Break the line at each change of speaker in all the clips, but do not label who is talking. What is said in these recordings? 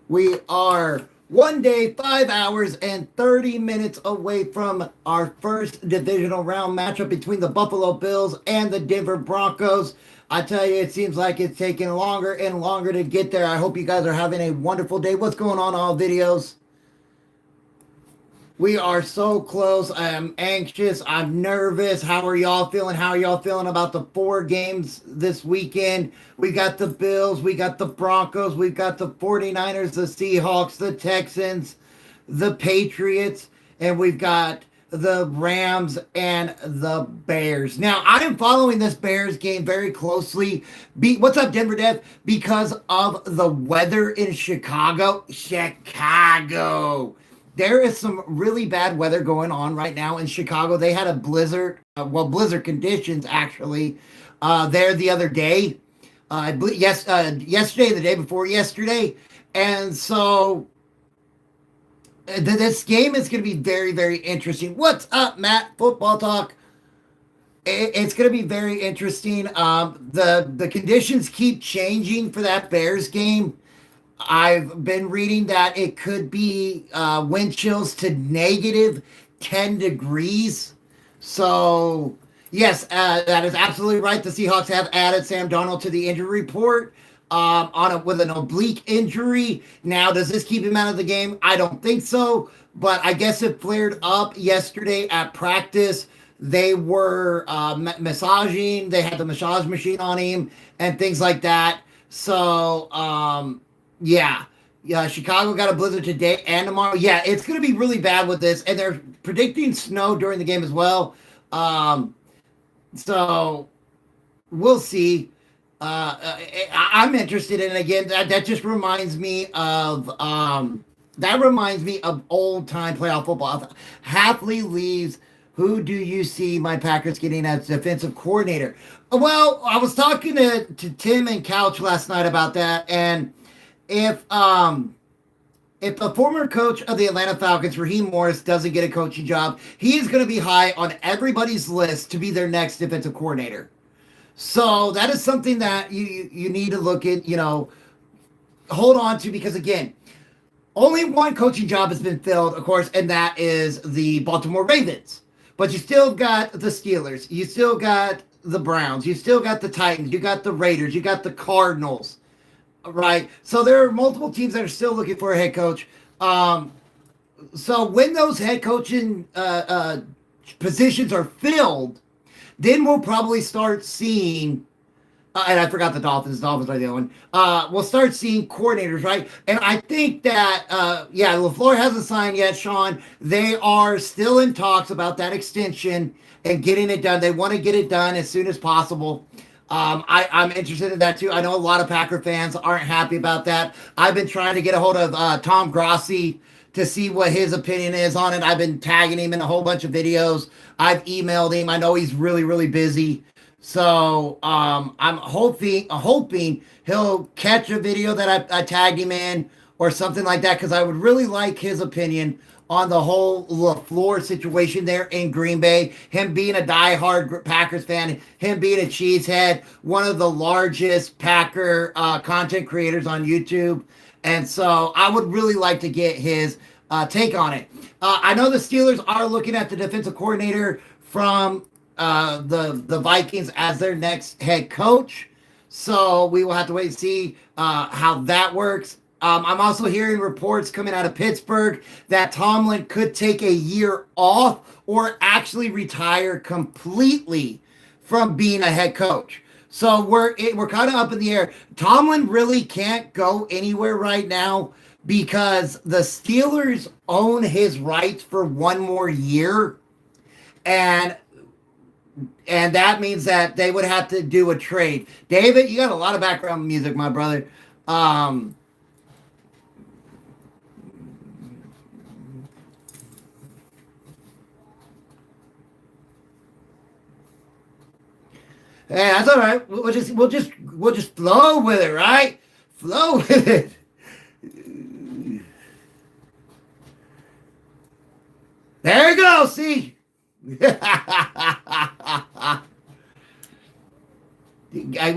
We are 1 day, 5 hours, and 30 minutes away from our first divisional round matchup between the Buffalo Bills and the Denver Broncos. I tell you, it seems like it's taking longer and longer to get there. I hope you guys are having a wonderful day. What's going on, all videos? We are so close. I'm anxious. I'm nervous. How are y'all feeling? How are y'all feeling about the 4 games this weekend? We got the Bills. We got the Broncos. We got the 49ers, the Seahawks, the Texans, the Patriots, and we've got the Rams and the Bears. Now, I am following this Bears game very closely. What's up, Denver Dev? Because of the weather in Chicago. There is some really bad weather going on right now in Chicago. They had a blizzard, blizzard conditions actually, there the other day. I believe yesterday, the day before yesterday, and so this game is going to be very, very interesting. What's up, Matt? Football talk. It's going to be very interesting. The conditions keep changing for that Bears game. I've been reading that it could be wind chills to negative 10 degrees. So, yes, that is absolutely right. The Seahawks have added Sam Darnold to the injury report with an oblique injury. Now, does this keep him out of the game? I don't think so, but I guess it flared up yesterday at practice. They were massaging. They had the massage machine on him and things like that. So, yeah. Chicago got a blizzard today and tomorrow. Yeah, it's going to be really bad with this, and they're predicting snow during the game as well. So we'll see. I'm interested in it again. That just reminds me of old time playoff football. Hafley leaves. Who do you see my Packers getting as defensive coordinator? Well, I was talking to Tim and Couch last night about that, and if the former coach of the Atlanta Falcons, Raheem Morris, doesn't get a coaching job, he is going to be high on everybody's list to be their next defensive coordinator. So that is something that you need to look at, hold on to, because again, only one coaching job has been filled, of course, and that is the Baltimore Ravens. But you still got the Steelers, you still got the Browns, you still got the Titans, you got the Raiders, you got the Cardinals. Right. So there are multiple teams that are still looking for a head coach. So when those head coaching positions are filled, then we'll probably start seeing, and I forgot the Dolphins. The Dolphins are the other one. We'll start seeing coordinators, right? And I think that, LaFleur hasn't signed yet, Sean. They are still in talks about that extension and getting it done. They want to get it done as soon as possible. I'm interested in that too. I know a lot of Packer fans aren't happy about that. I've been trying to get a hold of Tom Grossi to see what his opinion is on it. I've been tagging him in a whole bunch of videos. I've emailed him. I know he's really, really busy. So I'm hoping he'll catch a video that I tagged him in or something like that, because I would really like his opinion on the whole LaFleur situation there in Green Bay, him being a diehard Packers fan, him being a cheesehead, one of the largest Packer content creators on YouTube. And so I would really like to get his take on it. I know the Steelers are looking at the defensive coordinator from the Vikings as their next head coach. So we will have to wait and see how that works. I'm also hearing reports coming out of Pittsburgh that Tomlin could take a year off or actually retire completely from being a head coach. So we're kind of up in the air. Tomlin really can't go anywhere right now because the Steelers own his rights for one more year, and that means that they would have to do a trade. David, you got a lot of background music, my brother. Hey, that's all right. We'll just flow with it, right? Flow with it. There you go. See. we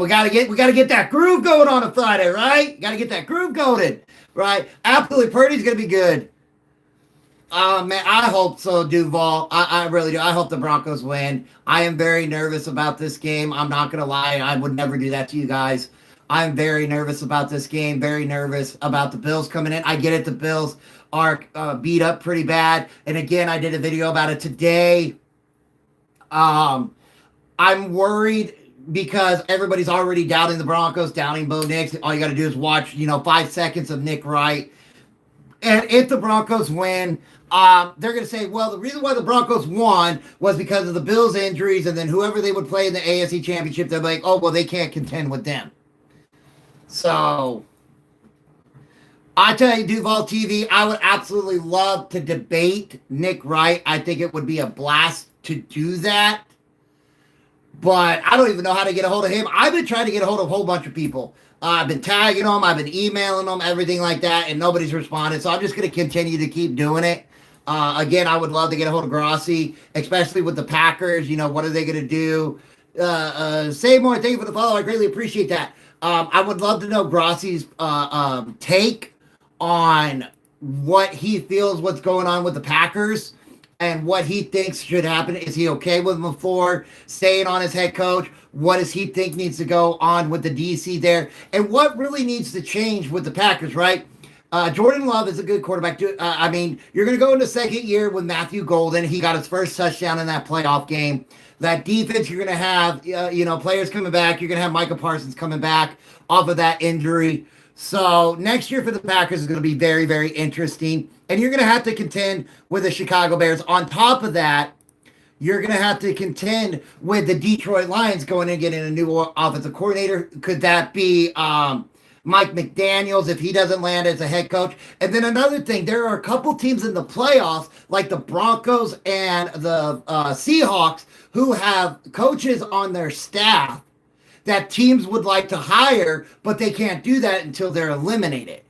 gotta get that groove going on a Friday, right? Gotta get that groove going. right? Absolutely, Purdy's going to be good. Man, I hope so, Duval. I really do. I hope the Broncos win. I am very nervous about this game. I'm not going to lie. I would never do that to you guys. I'm very nervous about this game. Very nervous about the Bills coming in. I get it. The Bills are beat up pretty bad. And again, I did a video about it today. I'm worried because everybody's already doubting the Broncos, doubting Bo Nix. All you got to do is watch, 5 seconds of Nick Wright. And if the Broncos win, they're going to say, well, the reason why the Broncos won was because of the Bills' injuries, and then whoever they would play in the AFC Championship, they're like, oh, well, they can't contend with them. So, I tell you, Duval TV, I would absolutely love to debate Nick Wright. I think it would be a blast to do that. But I don't even know how to get a hold of him. I've been trying to get a hold of a whole bunch of people. I've been tagging them. I've been emailing them, everything like that, and nobody's responded. So I'm just going to continue to keep doing it. Again, I would love to get a hold of Grossi, especially with the Packers. What are they going to do? Say more. Thank you for the follow. I greatly appreciate that. I would love to know Grossi's take on what he feels what's going on with the Packers and what he thinks should happen. Is he okay with LaFleur staying on as head coach? What does he think needs to go on with the DC there? And what really needs to change with the Packers, right? Jordan Love is a good quarterback. You're going to go into second year with Matthew Golden. He got his first touchdown in that playoff game. That defense, you're going to have, players coming back. You're going to have Micah Parsons coming back off of that injury. So next year for the Packers is going to be very, very interesting. And you're going to have to contend with the Chicago Bears. On top of that, you're going to have to contend with the Detroit Lions going and getting a new offensive coordinator. Could that be Mike McDaniels if he doesn't land as a head coach? And then another thing, there are a couple teams in the playoffs, like the Broncos and the Seahawks, who have coaches on their staff that teams would like to hire, but they can't do that until they're eliminated.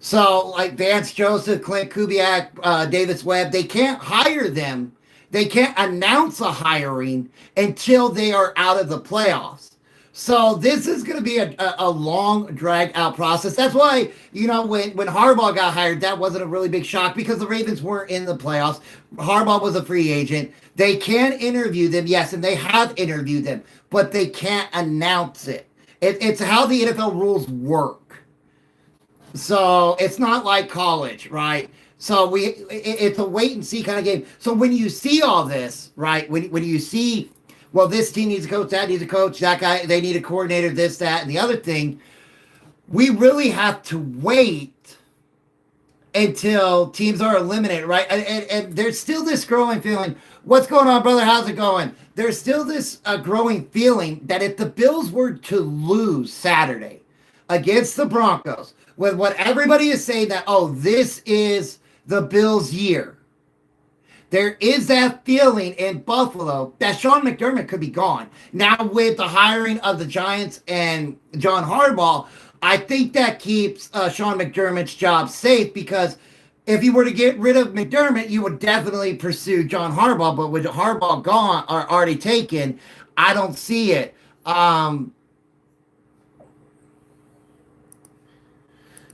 So, like Vance Joseph, Clint Kubiak, Davis Webb, they can't hire them. They can't announce a hiring until they are out of the playoffs. So this is going to be a long, dragged-out process. That's why, when Harbaugh got hired, that wasn't a really big shock because the Ravens weren't in the playoffs. Harbaugh was a free agent. They can interview them, yes, and they have interviewed them, but they can't announce it. It's how the NFL rules work. So it's not like college, right? So it's a wait and see kind of game. So when you see all this, right? When you see, well, this team needs a coach, that needs a coach, that guy, they need a coordinator, this, that, and the other thing, we really have to wait until teams are eliminated, right? And there's still this growing feeling. What's going on, brother? How's it going? There's still this growing feeling that if the Bills were to lose Saturday against the Broncos, with what everybody is saying that, oh, this is the Bills' year, there is that feeling in Buffalo that Sean McDermott could be gone. Now, with the hiring of the Giants and John Harbaugh, I think that keeps Sean McDermott's job safe because if you were to get rid of McDermott, you would definitely pursue John Harbaugh. But with Harbaugh gone or already taken, I don't see it.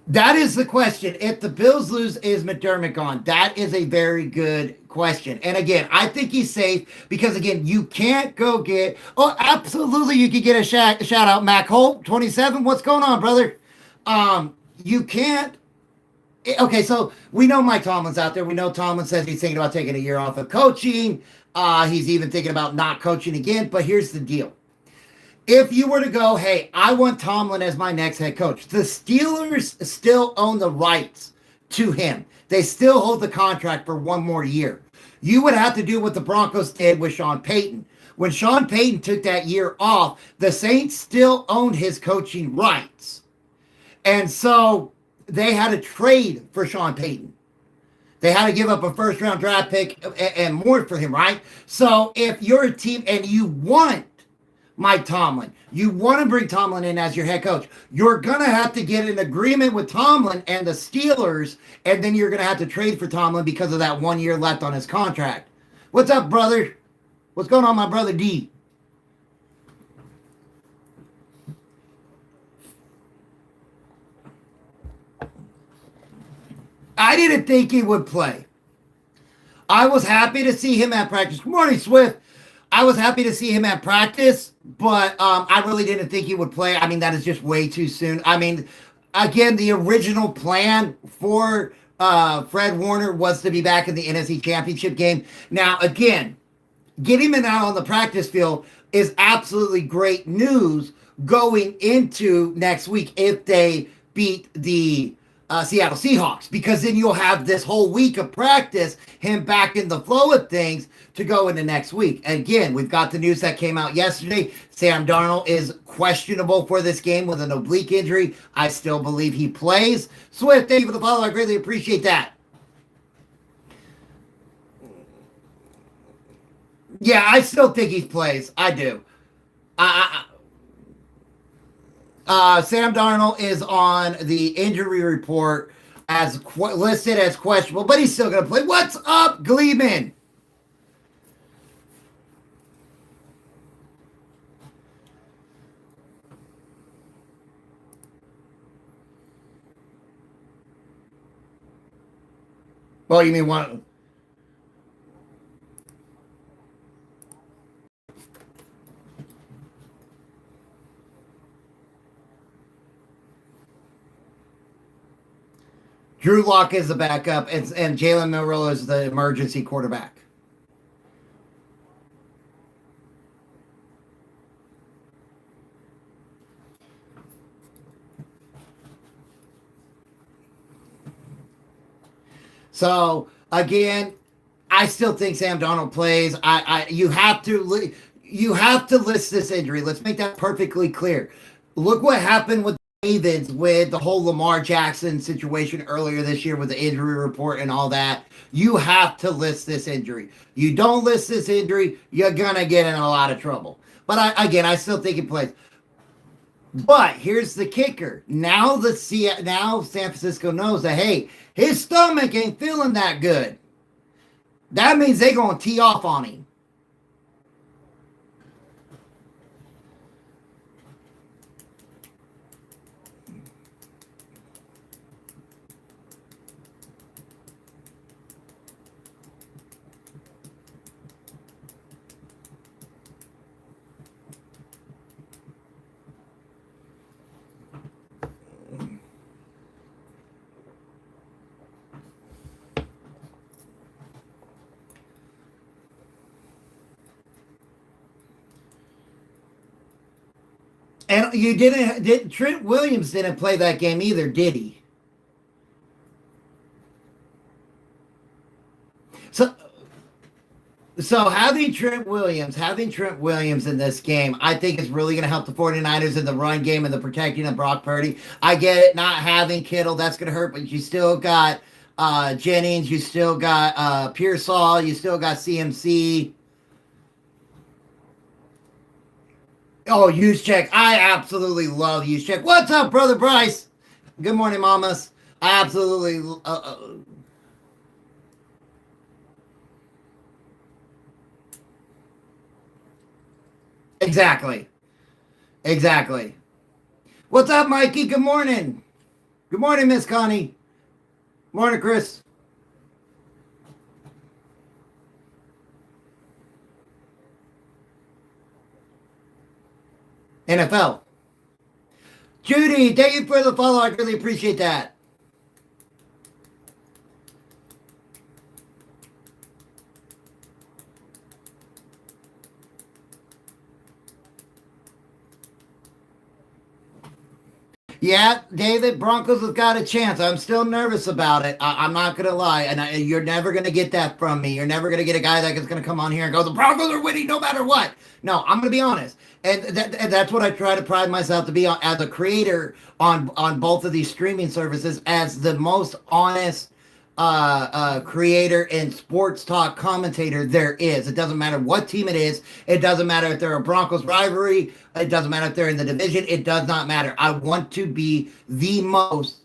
That is the question. If the Bills lose, is McDermott gone? That is a very good question. And again, I think he's safe because, again, you can't go get... Oh, absolutely, you could get a shout out. Mac Holt, 27. What's going on, brother? You can't... Okay, so we know Mike Tomlin's out there. We know Tomlin says he's thinking about taking a year off of coaching. He's even thinking about not coaching again. But here's the deal. If you were to go, hey, I want Tomlin as my next head coach, the Steelers still own the rights to him. They still hold the contract for one more year. You would have to do what the Broncos did with Sean Payton. When Sean Payton took that year off, the Saints still owned his coaching rights. And so they had to trade for Sean Payton. They had to give up a first-round draft pick and more for him, right? So if you're a team and you want Mike Tomlin, you want to bring Tomlin in as your head coach, you're going to have to get an agreement with Tomlin and the Steelers, and then you're going to have to trade for Tomlin because of that 1 year left on his contract. What's up, brother? What's going on, my brother D? I didn't think he would play. I was happy to see him at practice. Good morning, Swift. I was happy to see him at practice, but I really didn't think he would play. I mean, that is just way too soon. I mean, again, the original plan for Fred Warner was to be back in the NFC Championship game. Now, again, getting him out on the practice field is absolutely great news going into next week if they beat the Seattle Seahawks, because then you'll have this whole week of practice, him back in the flow of things to go into next week. And again, we've got the news that came out yesterday. Sam Darnold is questionable for this game with an oblique injury. I still believe he plays. Swift, thank you for the follow. I greatly appreciate that. Yeah, I still think he plays. I do. Sam Darnold is on the injury report as listed as questionable, but he's still going to play. What's up, Gleeman? Well, you mean one? Drew Lock is the backup, and Jalen Milroe is the emergency quarterback. So again, I still think Sam Darnold plays. You have to list this injury. Let's make that perfectly clear. Look what happened with Ravens with the whole Lamar Jackson situation earlier this year with the injury report and all that. You have to list this injury. You don't list this injury, you're gonna get in a lot of trouble. But I still think he plays. But here's the kicker. Now San Francisco knows that, hey, his stomach ain't feeling that good. That means they're gonna tee off on him. And Trent Williams didn't play that game either, did he? So having Trent Williams in this game, I think is really going to help the 49ers in the run game and the protecting of Brock Purdy. I get it, not having Kittle, that's going to hurt, but you still got Jennings, you still got Pearsall, you still got CMC. Oh, Juszczyk. I absolutely love Juszczyk. What's up, Brother Bryce? Good morning, mamas. I absolutely... Exactly. What's up, Mikey? Good morning. Good morning, Miss Connie. Morning, Chris. NFL. Judy, thank you for the follow. I really appreciate that. Yeah, David, Broncos have got a chance. I'm still nervous about it. I'm not going to lie. And you're never going to get that from me. You're never going to get a guy that is going to come on here and go, the Broncos are winning no matter what. No, I'm going to be honest. And that's what I try to pride myself to be on, as a creator on both of these streaming services, as the most honest creator and sports talk commentator there is. It doesn't matter what team it is. It doesn't matter if they're a Broncos rivalry. It doesn't matter if they're in the division. It does not matter. I want to be the most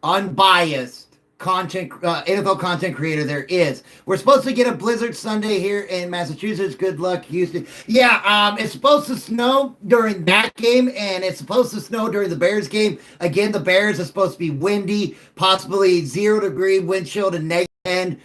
unbiased NFL content creator there is. We're supposed to get a blizzard Sunday here in Massachusetts. Good luck, Houston. Yeah, it's supposed to snow during that game, and it's supposed to snow during the Bears game. Again, the Bears are supposed to be windy, possibly 0-degree wind chill to negative 10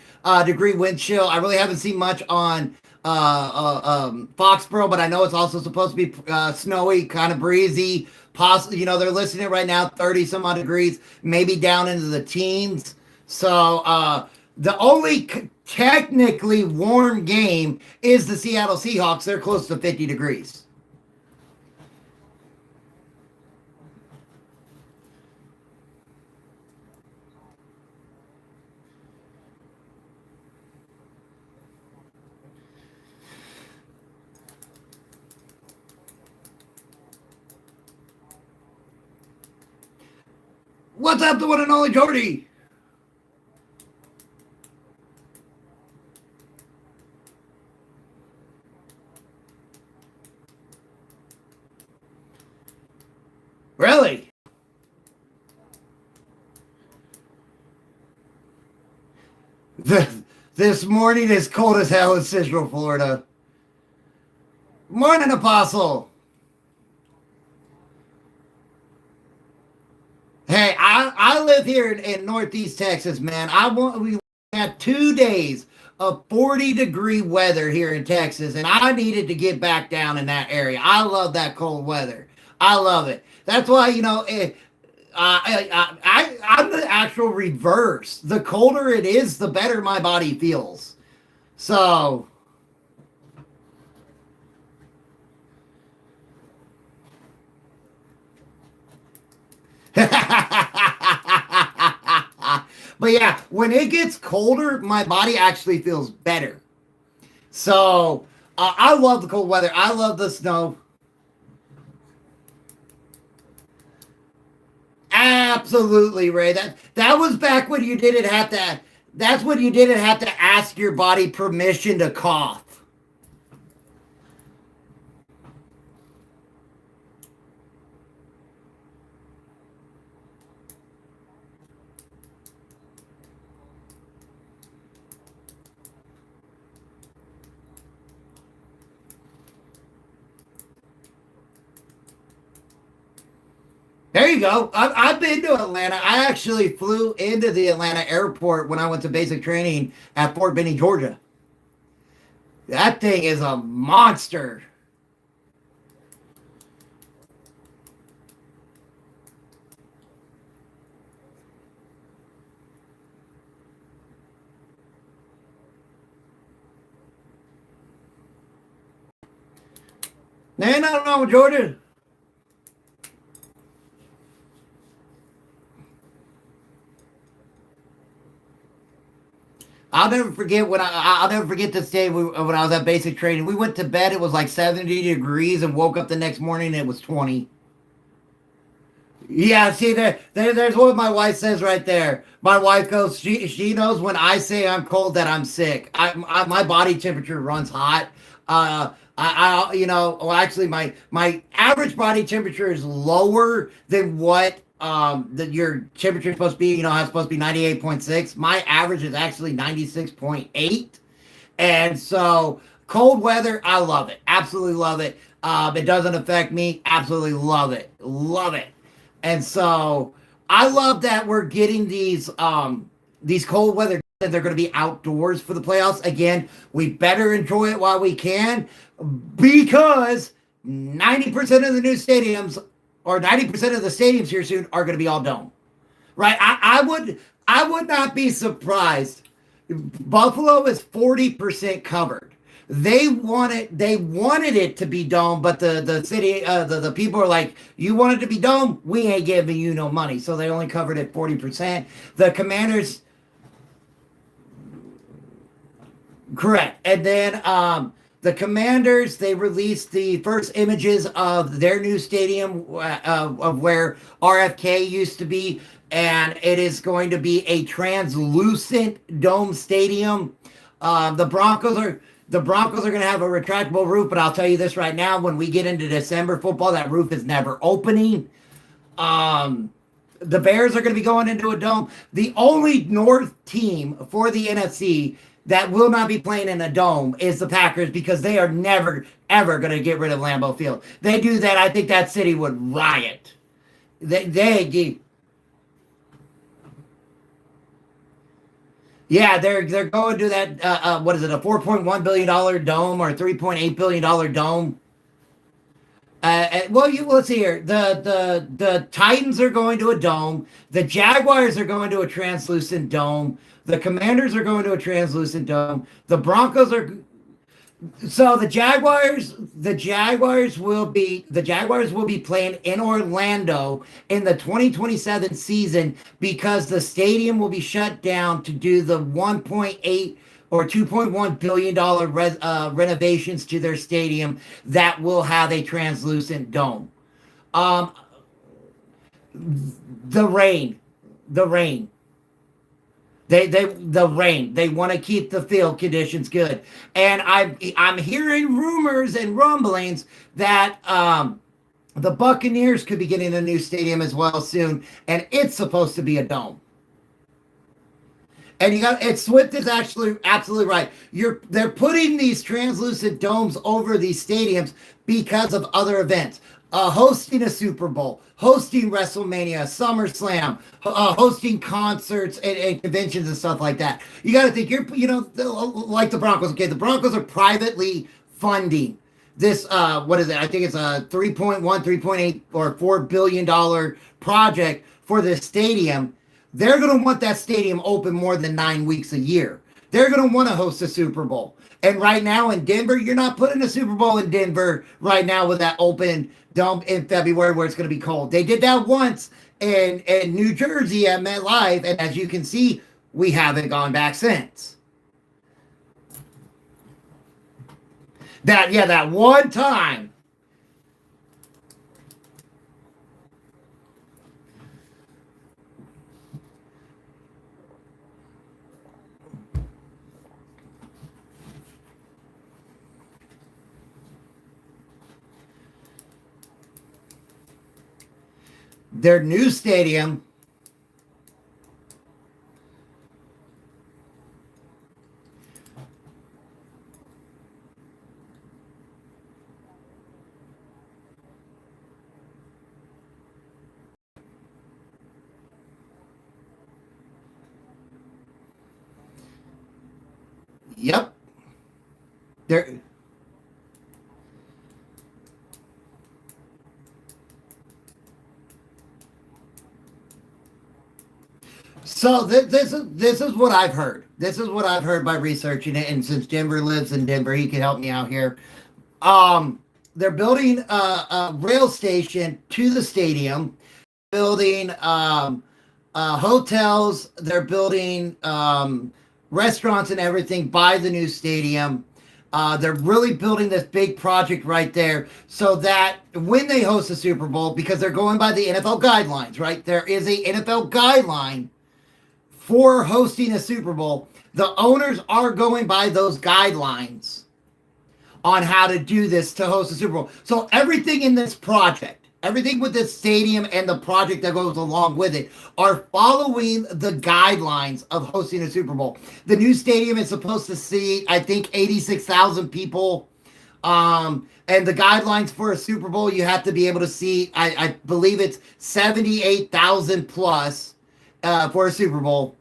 degree wind chill. I really haven't seen much on Foxborough, but I know it's also supposed to be snowy, kind of breezy. Possibly, they're listing it right now, 30 some odd degrees, maybe down into the teens. So the only technically warm game is the Seattle Seahawks. They're close to 50 degrees. What's up, the one and only Jordy? Really? This morning is cold as hell in Central Florida. Morning, Apostle. Hey, I live here in Northeast Texas, man. We had 2 days of 40-degree weather here in Texas, and I needed to get back down in that area. I love that cold weather. I love it. That's why, I'm the actual reverse. The colder it is, the better my body feels. So, but yeah, when it gets colder, my body actually feels better. So, I love the cold weather. I love the snow. Absolutely, Ray. That was back when you didn't have to. That's when you didn't have to ask your body permission to cough. There you go. I've been to Atlanta. I actually flew into the Atlanta airport when I went to basic training at Fort Benning, Georgia. That thing is a monster. Man, I don't know, Georgia. I'll never forget this day when I was at basic training. We went to bed. It was like 70 degrees, and woke up the next morning. And it was 20. Yeah, see there's what my wife says right there. My wife goes, she knows when I say I'm cold that I'm sick. My body temperature runs hot. Well, actually, my average body temperature is lower than what your temperature is supposed to be. It's supposed to be 98.6. My average is actually 96.8. And so cold weather, I love it. Absolutely love it. It doesn't affect me. Absolutely love it. Love it. And so I love that we're getting these cold weather, and they're going to be outdoors for the playoffs. Again, we better enjoy it while we can, because 90% of the new stadiums, or 90% of the stadiums here soon, are going to be all dome. Right? I would not be surprised. Buffalo is 40% covered. They wanted it to be dome, but the city, the people are like, you want it to be dome? We ain't giving you no money. So they only covered it 40%. The Commanders, correct. And then the Commanders, they released the first images of their new stadium, of where RFK used to be, and it is going to be a translucent dome stadium. The Broncos are going to have a retractable roof, but I'll tell you this right now: when we get into December football, that roof is never opening. The Bears are going to be going into a dome. The only North team for the NFC that will not be playing in a dome is the Packers because they are never, ever going to get rid of Lambeau Field. They do that, I think that city would riot. They yeah, they're going to that. What is it? A $4.1 billion dome or $3.8 billion dome? Well, let's see here. The Titans are going to a dome. The Jaguars are going to a translucent dome. The Commanders are going to a translucent dome. The Broncos are. So the Jaguars will be playing in Orlando in the 2027 season because the stadium will be shut down to do the 1.8 or $2.1 billion renovations to their stadium that will have a translucent dome. Um, the rain, the rain. The rain. They want to keep the field conditions good, and I'm hearing rumors and rumblings that the Buccaneers could be getting a new stadium as well soon, and it's supposed to be a dome. And Swift is actually absolutely right. They're putting these translucent domes over these stadiums because of other events. Hosting a Super Bowl, hosting WrestleMania, SummerSlam, hosting concerts and conventions and stuff like that. You got to think like the Broncos. Okay, the Broncos are privately funding this. What is it? I think it's a 3.1, 3.8, or $4 billion project for this stadium. They're going to want that stadium open more than 9 weeks a year. They're going to want to host a Super Bowl. And right now in Denver, you're not putting a Super Bowl in Denver right now with that open dome in February where it's going to be cold. They did that once in New Jersey at MetLife, and as you can see, we haven't gone back since. That one time. Their new stadium. Yep. They're So this is what I've heard. This is what I've heard by researching it, and since Denver lives in Denver, he can help me out here. Um, they're building a rail station to the stadium, building hotels. They're building restaurants and everything by the new stadium. They're really building this big project right there so that when they host the Super Bowl, because they're going by the NFL guidelines, right? There is a NFL guideline for hosting a Super Bowl. The owners are going by those guidelines on how to do this to host a Super Bowl. So everything in this project, everything with this stadium and the project that goes along with it are following the guidelines of hosting a Super Bowl. The new stadium is supposed to seat, I think, 86,000 people. And the guidelines for a Super Bowl, you have to be able to see, I believe it's 78,000 plus for a Super Bowl.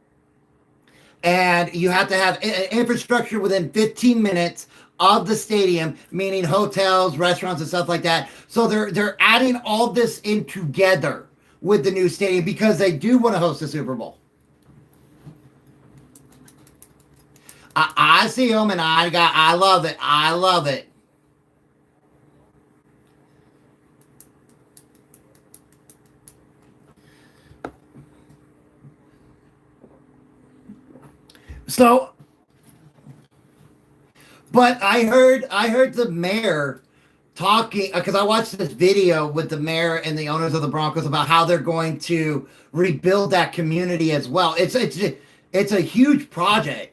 And you have to have infrastructure within 15 minutes of the stadium, meaning hotels, restaurants, and stuff like that. So they're adding all this in together with the new stadium because they do want to host a Super Bowl. I see them and I love it. I love it. So, but I heard the mayor talking because I watched this video with the mayor and the owners of the Broncos about how they're going to rebuild that community as well. It's a huge project.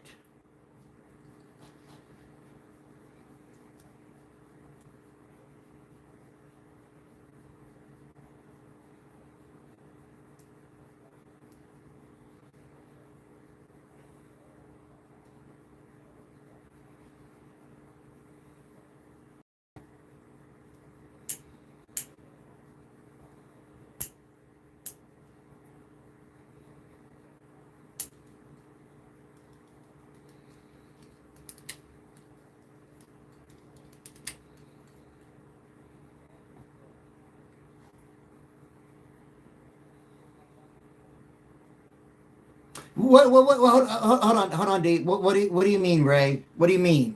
What hold on, D. What do you mean, Ray? What do you mean?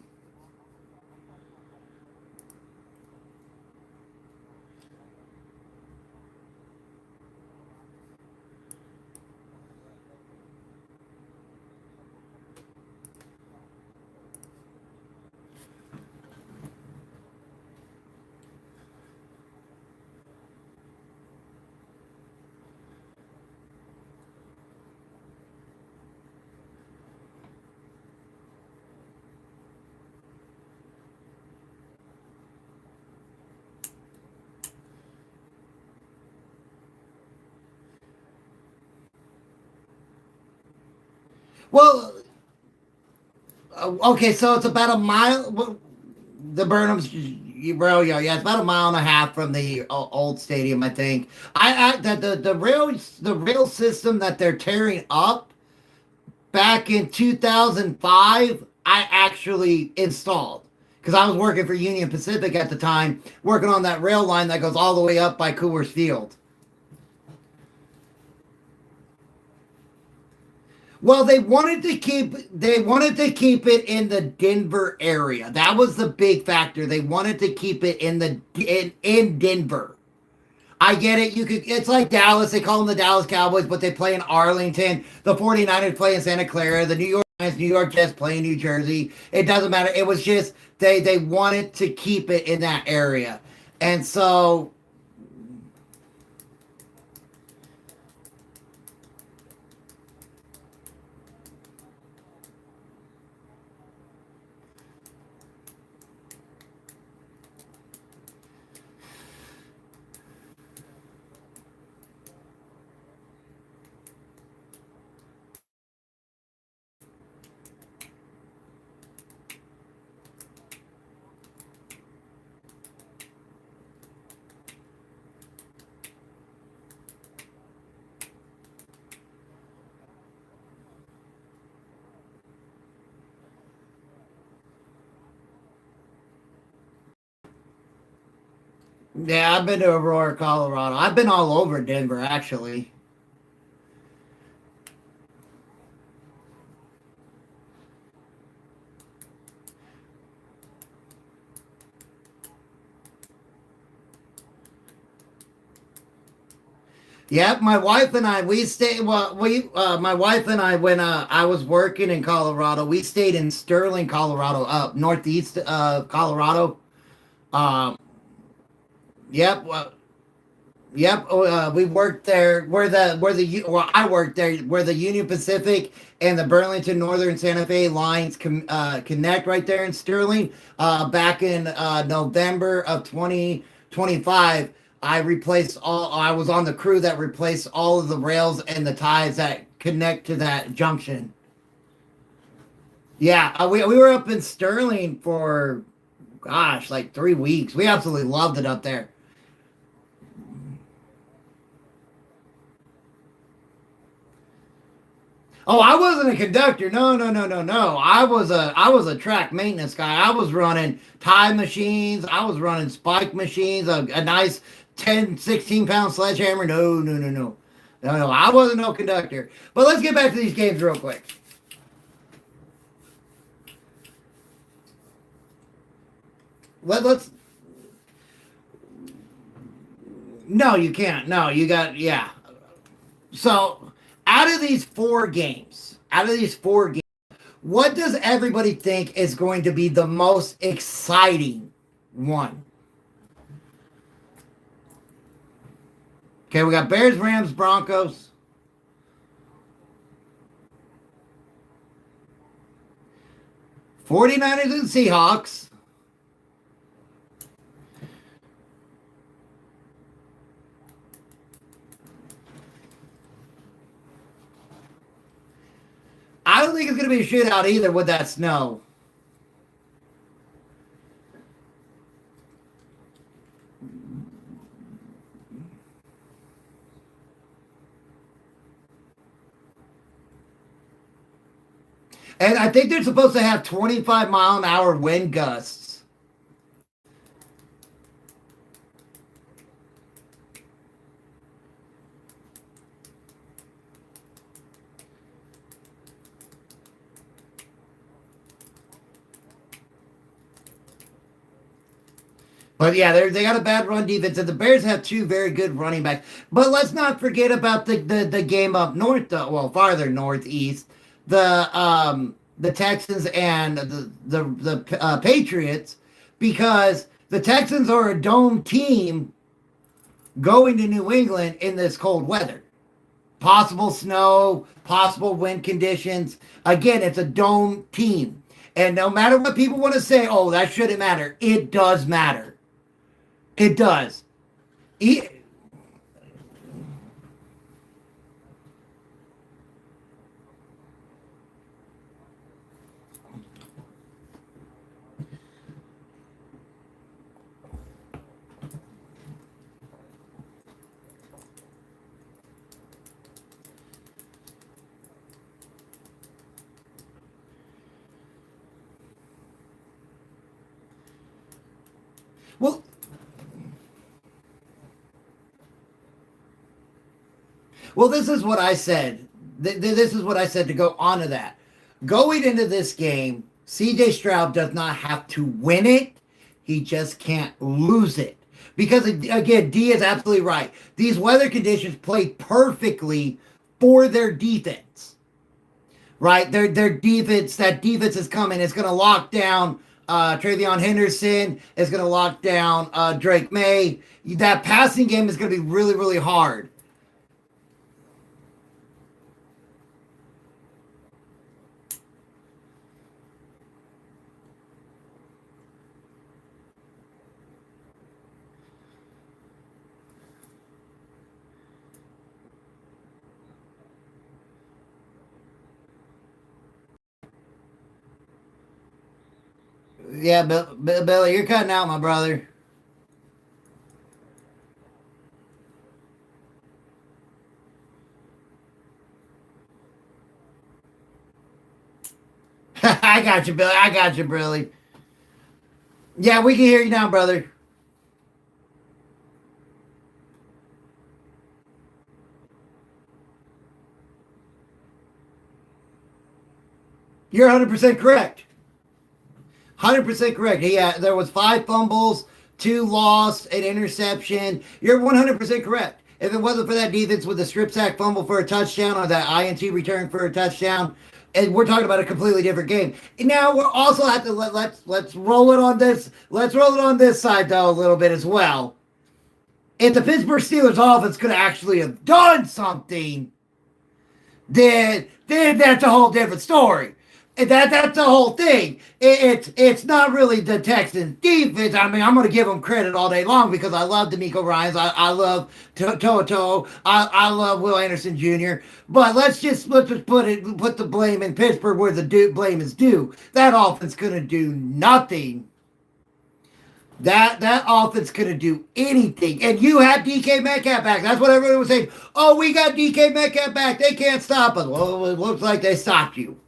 Well, okay, so it's about a mile. The Burnham's, bro, yeah, it's about a mile and a half from the old stadium, I think. The rail system that they're tearing up back in 2005, I actually installed because I was working for Union Pacific at the time, working on that rail line that goes all the way up by Coors Field. Well, they wanted to keep it in the Denver area. That was the big factor. They wanted to keep it in Denver. I get it. You could it's like Dallas. They call them the Dallas Cowboys, but they play in Arlington. The 49ers play in Santa Clara. The New York Giants, New York Jets play in New Jersey. It doesn't matter. It was just they wanted to keep it in that area. And so yeah, I've been to Aurora, Colorado. I've been all over Denver actually. Yep, my wife and I we stayed. Well, we my wife and I when I was working in Colorado, we stayed in Sterling, Colorado, up northeast Colorado. Um, yep, yep. We worked there where I worked there where the Union Pacific and the Burlington Northern Santa Fe lines connect right there in Sterling. Back in November of 2025, I replaced all. I was on the crew that replaced all of the rails and the ties that connect to that junction. Yeah, we were up in Sterling for gosh, like 3 weeks. We absolutely loved it up there. Oh, I wasn't a conductor. No, no, no, no, no. I was a track maintenance guy. I was running tie machines. I was running spike machines. A nice 10, 16 pound sledgehammer. No, no, no, no. No, no. I wasn't no conductor. But let's get back to these games real quick. Let's. No, you can't. No, you got. Yeah. So out of these four games, what does everybody think is going to be the most exciting one? Okay, we got Bears, Rams, Broncos, 49ers, and Seahawks. I don't think it's going to be a shootout either with that snow. And I think they're supposed to have 25-mile-an-hour wind gusts. But yeah, they got a bad run defense, and the Bears have two very good running backs. But let's not forget about the game up north, well, farther northeast, the Texans and the Patriots, because the Texans are a dome team going to New England in this cold weather. Possible snow, possible wind conditions. Again, it's a dome team. And no matter what people want to say, oh, that shouldn't matter, it does matter. It does. E- well, well, this is what I said. This is what I said to go on to that. Going into this game, CJ Stroud does not have to win it. He just can't lose it. Because, again, D is absolutely right. These weather conditions play perfectly for their defense, right? Their defense, that defense is coming. It's going to lock down Travion Henderson. It's going to lock down Drake May. That passing game is going to be really, really hard. Yeah, Billy, you're cutting out, my brother. I got you, Billy. I got you, Billy. Yeah, we can hear you now, brother. You're 100% correct. 100% correct. Yeah, there was five fumbles, two lost, an interception. You're 100% correct. If it wasn't for that defense with the strip sack fumble for a touchdown or that INT return for a touchdown, and we're talking about a completely different game. Now we'll also have to let's roll it on this. Let's roll it on this side though a little bit as well. If the Pittsburgh Steelers offense could actually have done something, then that's a whole different story. And that's the whole thing. It's not really the Texans defense. I mean, I'm going to give them credit all day long because I love D'Amico Ryans. I love Toto. I love Will Anderson Jr. But let's just put the blame in Pittsburgh where the blame is due. That offense going to do nothing. That offense couldn't do anything. And you had DK Metcalf back. That's what everyone was saying. Oh, we got DK Metcalf back. They can't stop us. Well, it looks like they stopped you.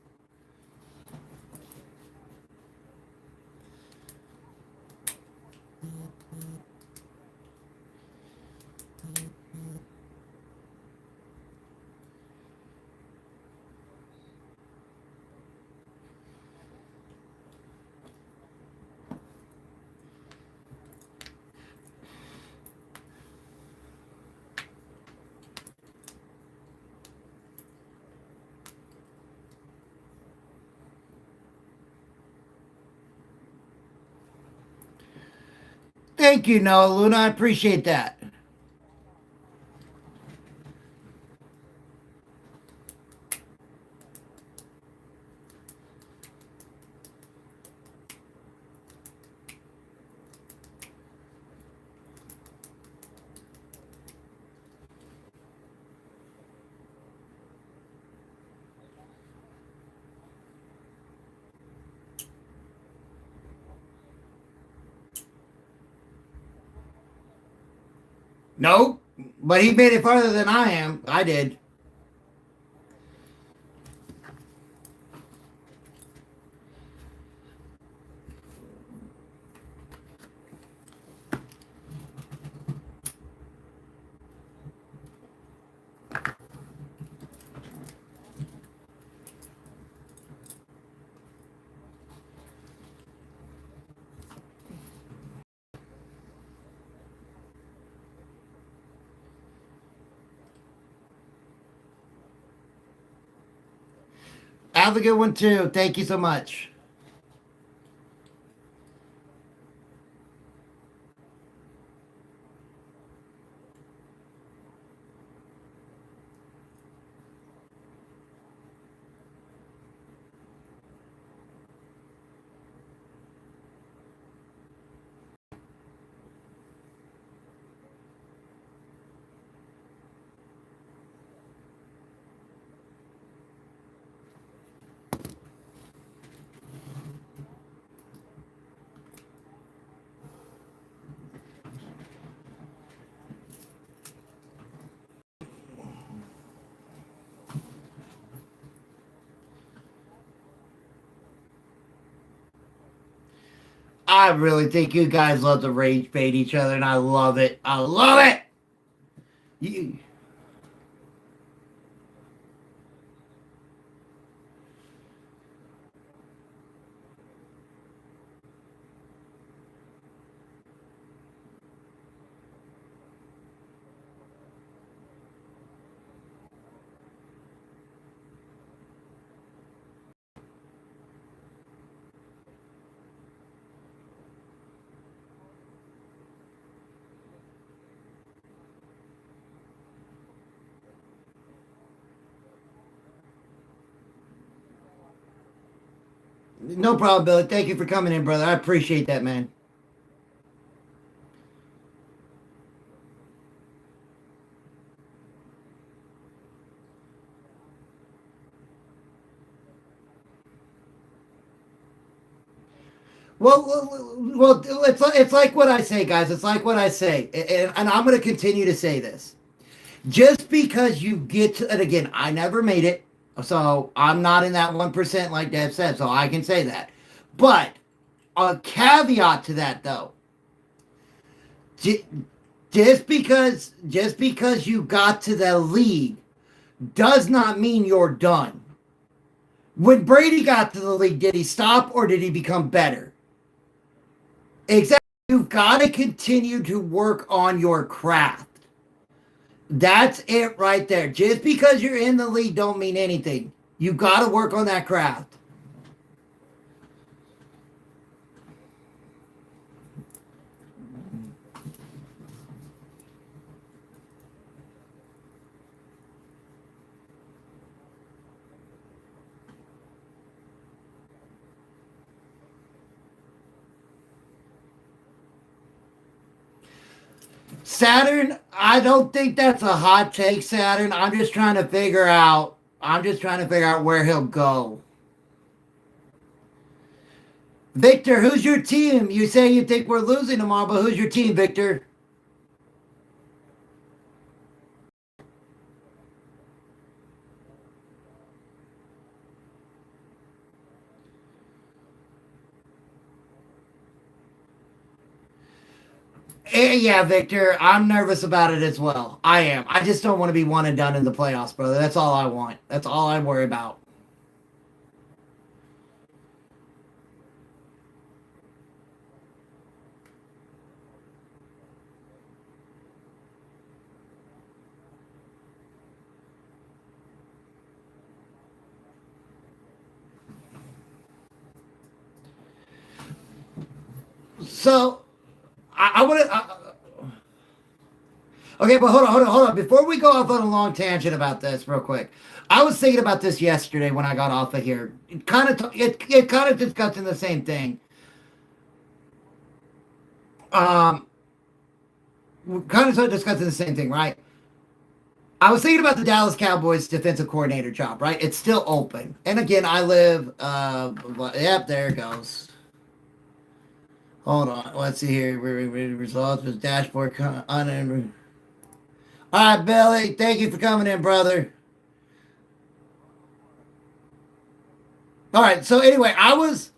Thank you, Noah Luna. I appreciate that. Nope. But he made it farther than I am. I did. Have a good one too. Thank you so much. I really think you guys love to rage bait each other, and I love it. I love it. You, no problem, Billy. Thank you for coming in, brother. I appreciate that, man. It's like what I say, guys. It's like what I say, and I'm going to continue to say this. Just because you get to, and again, I never made it, so I'm not in that 1% like Dev said, so I can say that. But a caveat to that, though, just because you got to the league does not mean you're done. When Brady got to the league, did he stop or did he become better? Exactly. You've got to continue to work on your craft. That's it right there. Just because you're in the league don't mean anything. You got to work on that craft. Saturn, I don't think that's a hot take, Saturn. I'm just trying to figure out where he'll go. Victor, who's your team? You say you think we're losing tomorrow, but who's your team, Victor? Yeah, Victor, I'm nervous about it as well. I am. I just don't want to be one and done in the playoffs, brother. That's all I want. That's all I worry about. So, I want to. Okay, but hold on. Before we go off on a long tangent about this, real quick, I was thinking about this yesterday when I got off of here. It kind of discussing the same thing. Um, kind of discussing the same thing, right? I was thinking about the Dallas Cowboys defensive coordinator job, right? It's still open, and again, I live. Yep, there it goes. Hold on, let's see here. Results was dashboard. All right, Billy. Thank you for coming in, brother. All right. So anyway, I was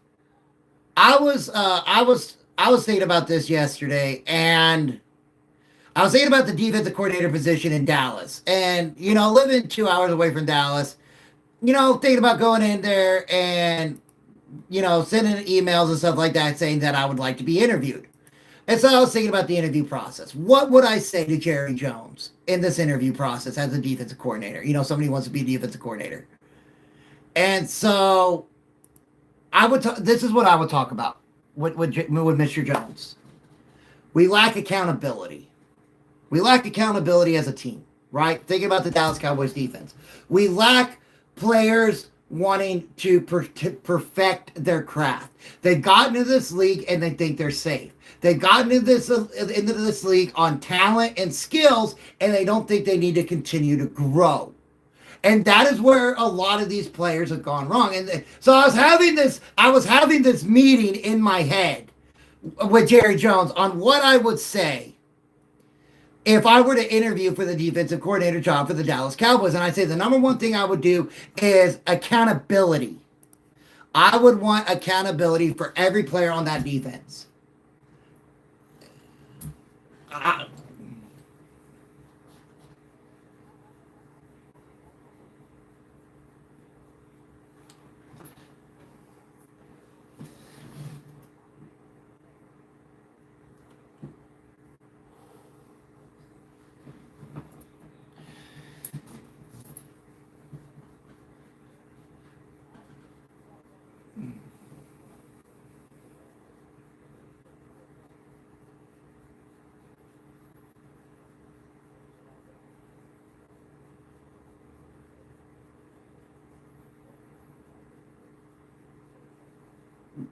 thinking about this yesterday, and I was thinking about the defensive coordinator position in Dallas, and living 2 hours away from Dallas, thinking about going in there and sending emails and stuff like that, saying that I would like to be interviewed. And so I was thinking about the interview process. What would I say to Jerry Jones in this interview process as a defensive coordinator? Somebody wants to be a defensive coordinator. And so this is what I would talk about with Mr. Jones. We lack accountability. We lack accountability as a team, right? Think about the Dallas Cowboys defense. We lack players wanting to perfect their craft. They've gotten into this league and they think they're safe. They've gotten into this league on talent and skills, and they don't think they need to continue to grow. And that is where a lot of these players have gone wrong. And so I was having this meeting in my head with Jerry Jones on what I would say if I were to interview for the defensive coordinator job for the Dallas Cowboys. And I'd say the number one thing I would do is accountability. I would want accountability for every player on that defense.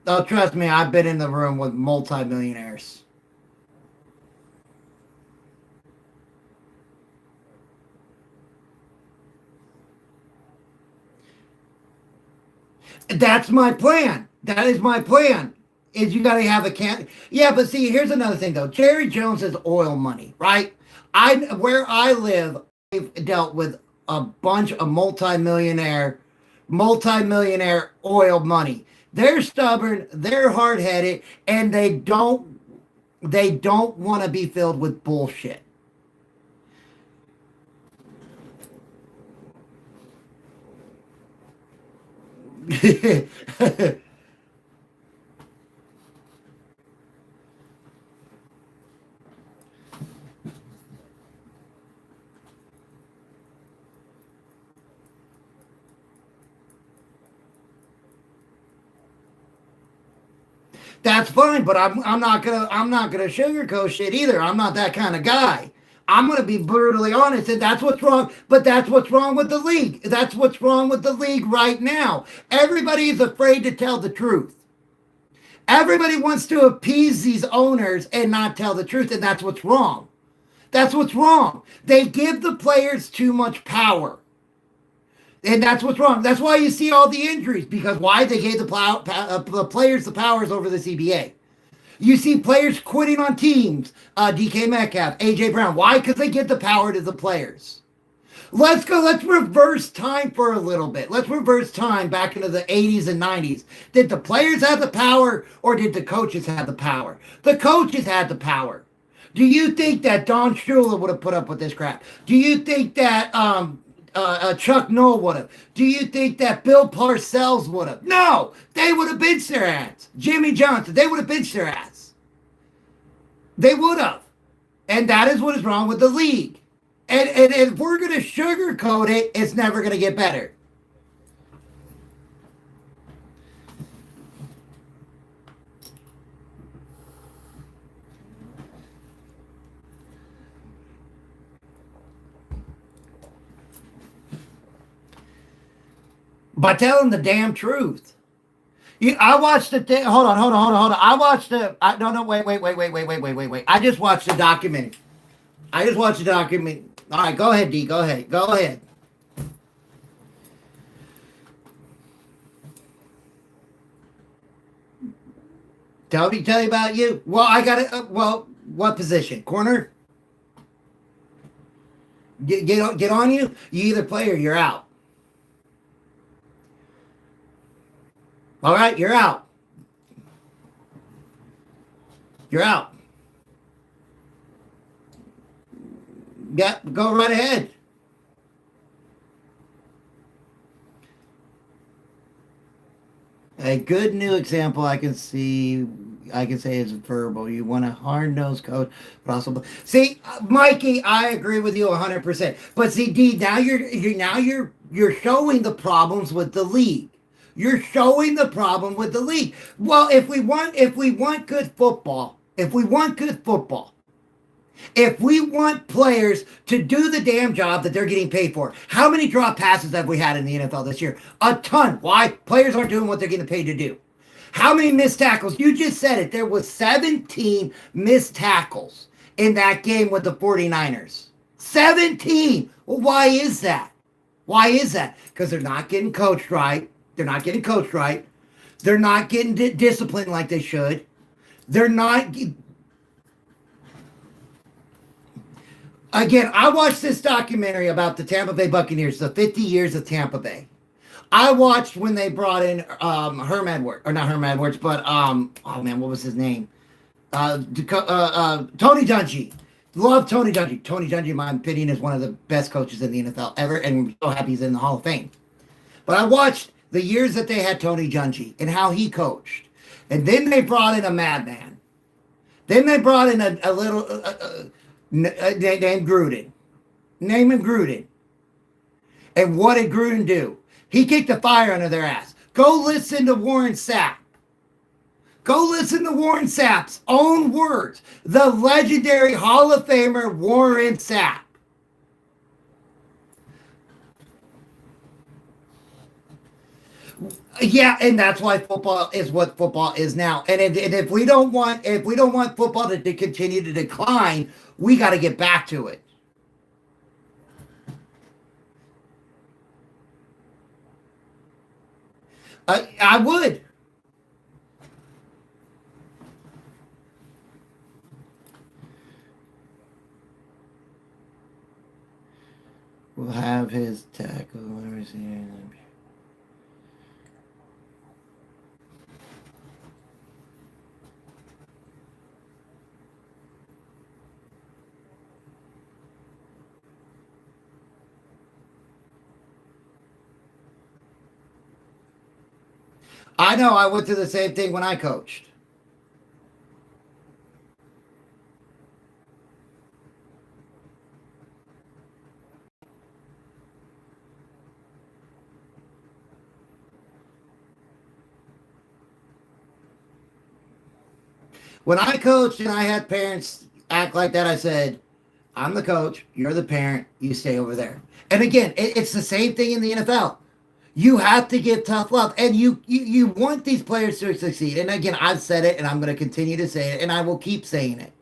Oh, trust me, I've been in the room with multimillionaires. That's my plan. That is my plan. Is you got to have a can. Yeah, but see, here's another thing though. Jerry Jones is oil money, right? Where I live, I've dealt with a bunch of multimillionaire oil money. They're stubborn, they're hard-headed, and they don't want to be filled with bullshit. That's fine, but I'm not gonna sugarcoat shit either. I'm not that kind of guy. I'm gonna be brutally honest, and that's what's wrong. But that's what's wrong with the league. That's what's wrong with the league right now. Everybody is afraid to tell the truth. Everybody wants to appease these owners and not tell the truth, and that's what's wrong. That's what's wrong. They give the players too much power. And that's what's wrong. That's why you see all the injuries. Because why? They gave the players the powers over the CBA. You see players quitting on teams. DK Metcalf, AJ Brown. Why? Because they give the power to the players. Let's reverse time for a little bit. Let's reverse time back into the 80s and 90s. Did the players have the power or did the coaches have the power? The coaches had the power. Do you think that Don Shula would have put up with this crap? Do you think that Chuck Noll would have? Do you think that Bill Parcells would have? No, they would have benched their ass. Jimmy Johnson, they would have benched their ass. They would have. And that is what is wrong with the league. And if we're going to sugarcoat it, it's never going to get better. By telling the damn truth. I watched the thing. Hold on. I watched the. No, wait. I just watched the documentary. All right, go ahead, D. Go ahead. Tell me about you. Well, I got it. Well, what position? Corner? Get on you? You either play or you're out. All right, you're out. You're out. Yeah, go right ahead. A good new example I can say is verbal. You want a hard-nosed coach, but also see, Mikey, I agree with you 100%. But see, D, now You're showing the problems with the league. You're showing the problem with the league. Well, if we want good football, if we want players to do the damn job that they're getting paid for, how many drop passes have we had in the NFL this year? A ton. Why? Players aren't doing what they're getting paid to do. How many missed tackles? You just said it. There was 17 missed tackles in that game with the 49ers. 17. Well, why is that? Why is that? Because they're not getting coached right. They're not getting coached right. They're not getting disciplined like they should. They're not. Again, I watched this documentary about the Tampa Bay Buccaneers, the 50 years of Tampa Bay. I watched when they brought in Herm Edwards, or not Herm Edwards, but oh man, what was his name? Tony Dungy. Love Tony Dungy. Tony Dungy, in my opinion, is one of the best coaches in the NFL ever, and I'm so happy he's in the Hall of Fame. But I watched the years that they had Tony Dungy and how he coached, and then they brought in a madman. Then they brought in a little named Gruden. Name him Gruden. And what did Gruden do? He kicked the fire under their ass. Go listen to Warren Sapp. Go listen to Warren Sapp's own words. The legendary Hall of Famer Warren Sapp. Yeah, and that's why football is what football is now. And if we don't want football to continue to decline, we got to get back to it. I would. We'll have his tackle. Let me see. I know. I went through the same thing when I coached. When I coached and I had parents act like that, I said, I'm the coach, you're the parent, you stay over there. And again, it's the same thing in the NFL. You have to give tough love, and you want these players to succeed. And again, I've said it, and I'm going to continue to say it, and I will keep saying it.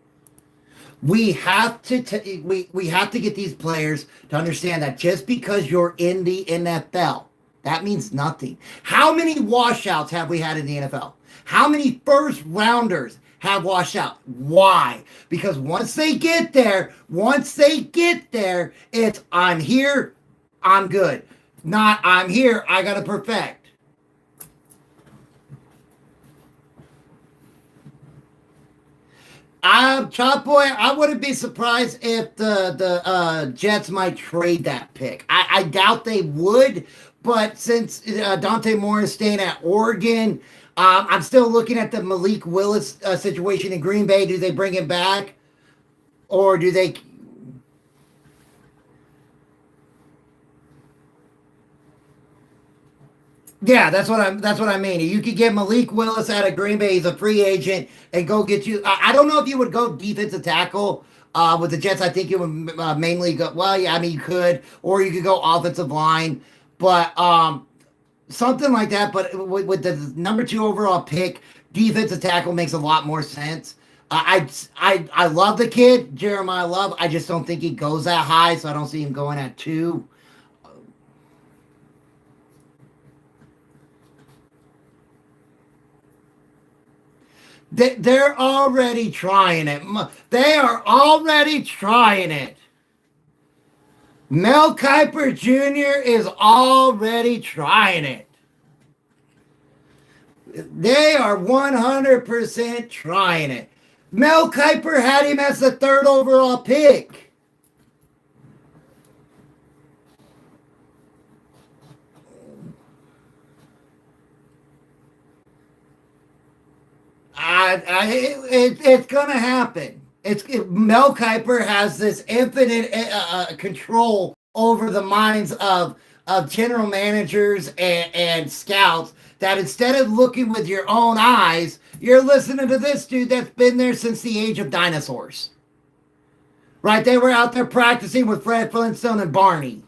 We have to we have to get these players to understand that just because you're in the NFL, that means nothing. How many washouts have we had in the NFL? How many first rounders have washed out? Why? Because once they get there, it's I'm here, I'm good. Not I'm here, I gotta perfect. Chop Boy, I wouldn't be surprised if the Jets might trade that pick. I doubt they would, but since Dante Moore is staying at Oregon, I'm still looking at the Malik Willis situation in Green Bay. Do they bring him back, or do they? Yeah, that's what I mean. You could get Malik Willis out of Green Bay. He's a free agent, and go get you. I don't know if you would go defensive tackle with the Jets. I think you would mainly go. Well, yeah, I mean you could, or you could go offensive line, but something like that. But with the number 2 overall pick, defensive tackle makes a lot more sense. I love the kid Jeremiah Love. I just don't think he goes that high, so I don't see him going at 2. They're already trying it. They are already trying it. Mel Kiper Jr. is already trying it. They are 100% trying it. Mel Kiper had him as the 3rd overall pick. It's gonna happen. Mel Kiper has this infinite control over the minds of of general managers and scouts that instead of looking with your own eyes, you're listening to this dude that's been there since the age of dinosaurs. Right? They were out there practicing with Fred Flintstone and Barney.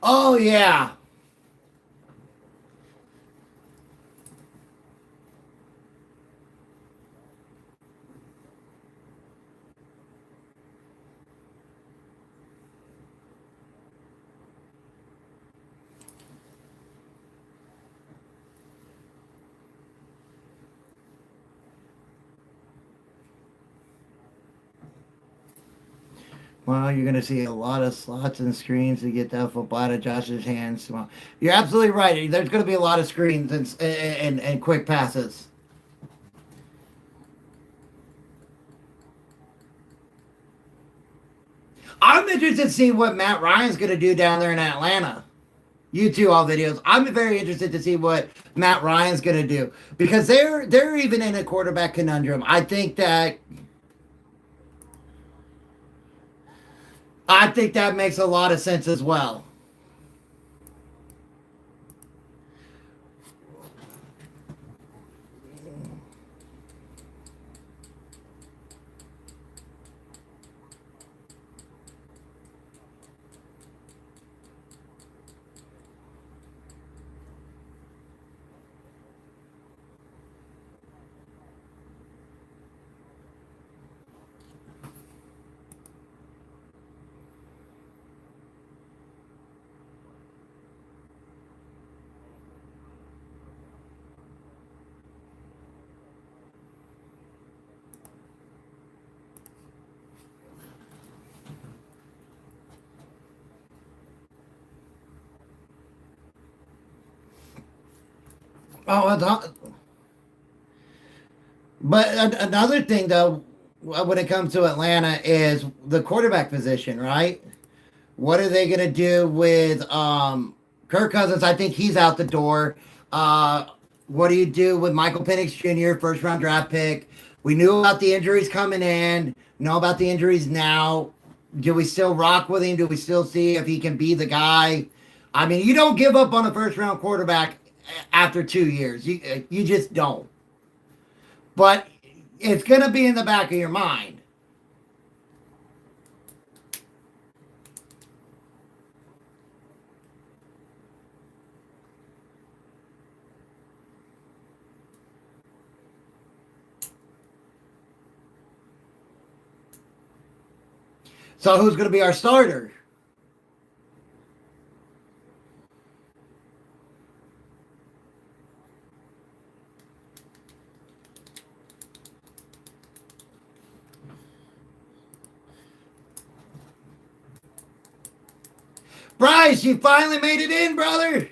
Oh, yeah. Well, you're going to see a lot of slots and screens to get that football out of Josh's hands. Well, you're absolutely right. There's going to be a lot of screens and quick passes. I'm interested to see what Matt Ryan's going to do down there in Atlanta. YouTube all videos. I'm very interested to see what Matt Ryan's going to do because they're even in a quarterback conundrum. I think that makes a lot of sense as well. Oh, but another thing though, when it comes to Atlanta, is the quarterback position, right? What are they going to do with Kirk Cousins? I think he's out the door. Uh, what do you do with Michael Penix Jr., first round draft pick? We knew about the injuries coming in, know about the injuries now. Do we still rock with him? Do we still see if he can be the guy? I mean, you don't give up on a first round quarterback after 2 years. You just don't. But it's going to be in the back of your mind. So who's going to be our starter? Bryce, you finally made it in, brother.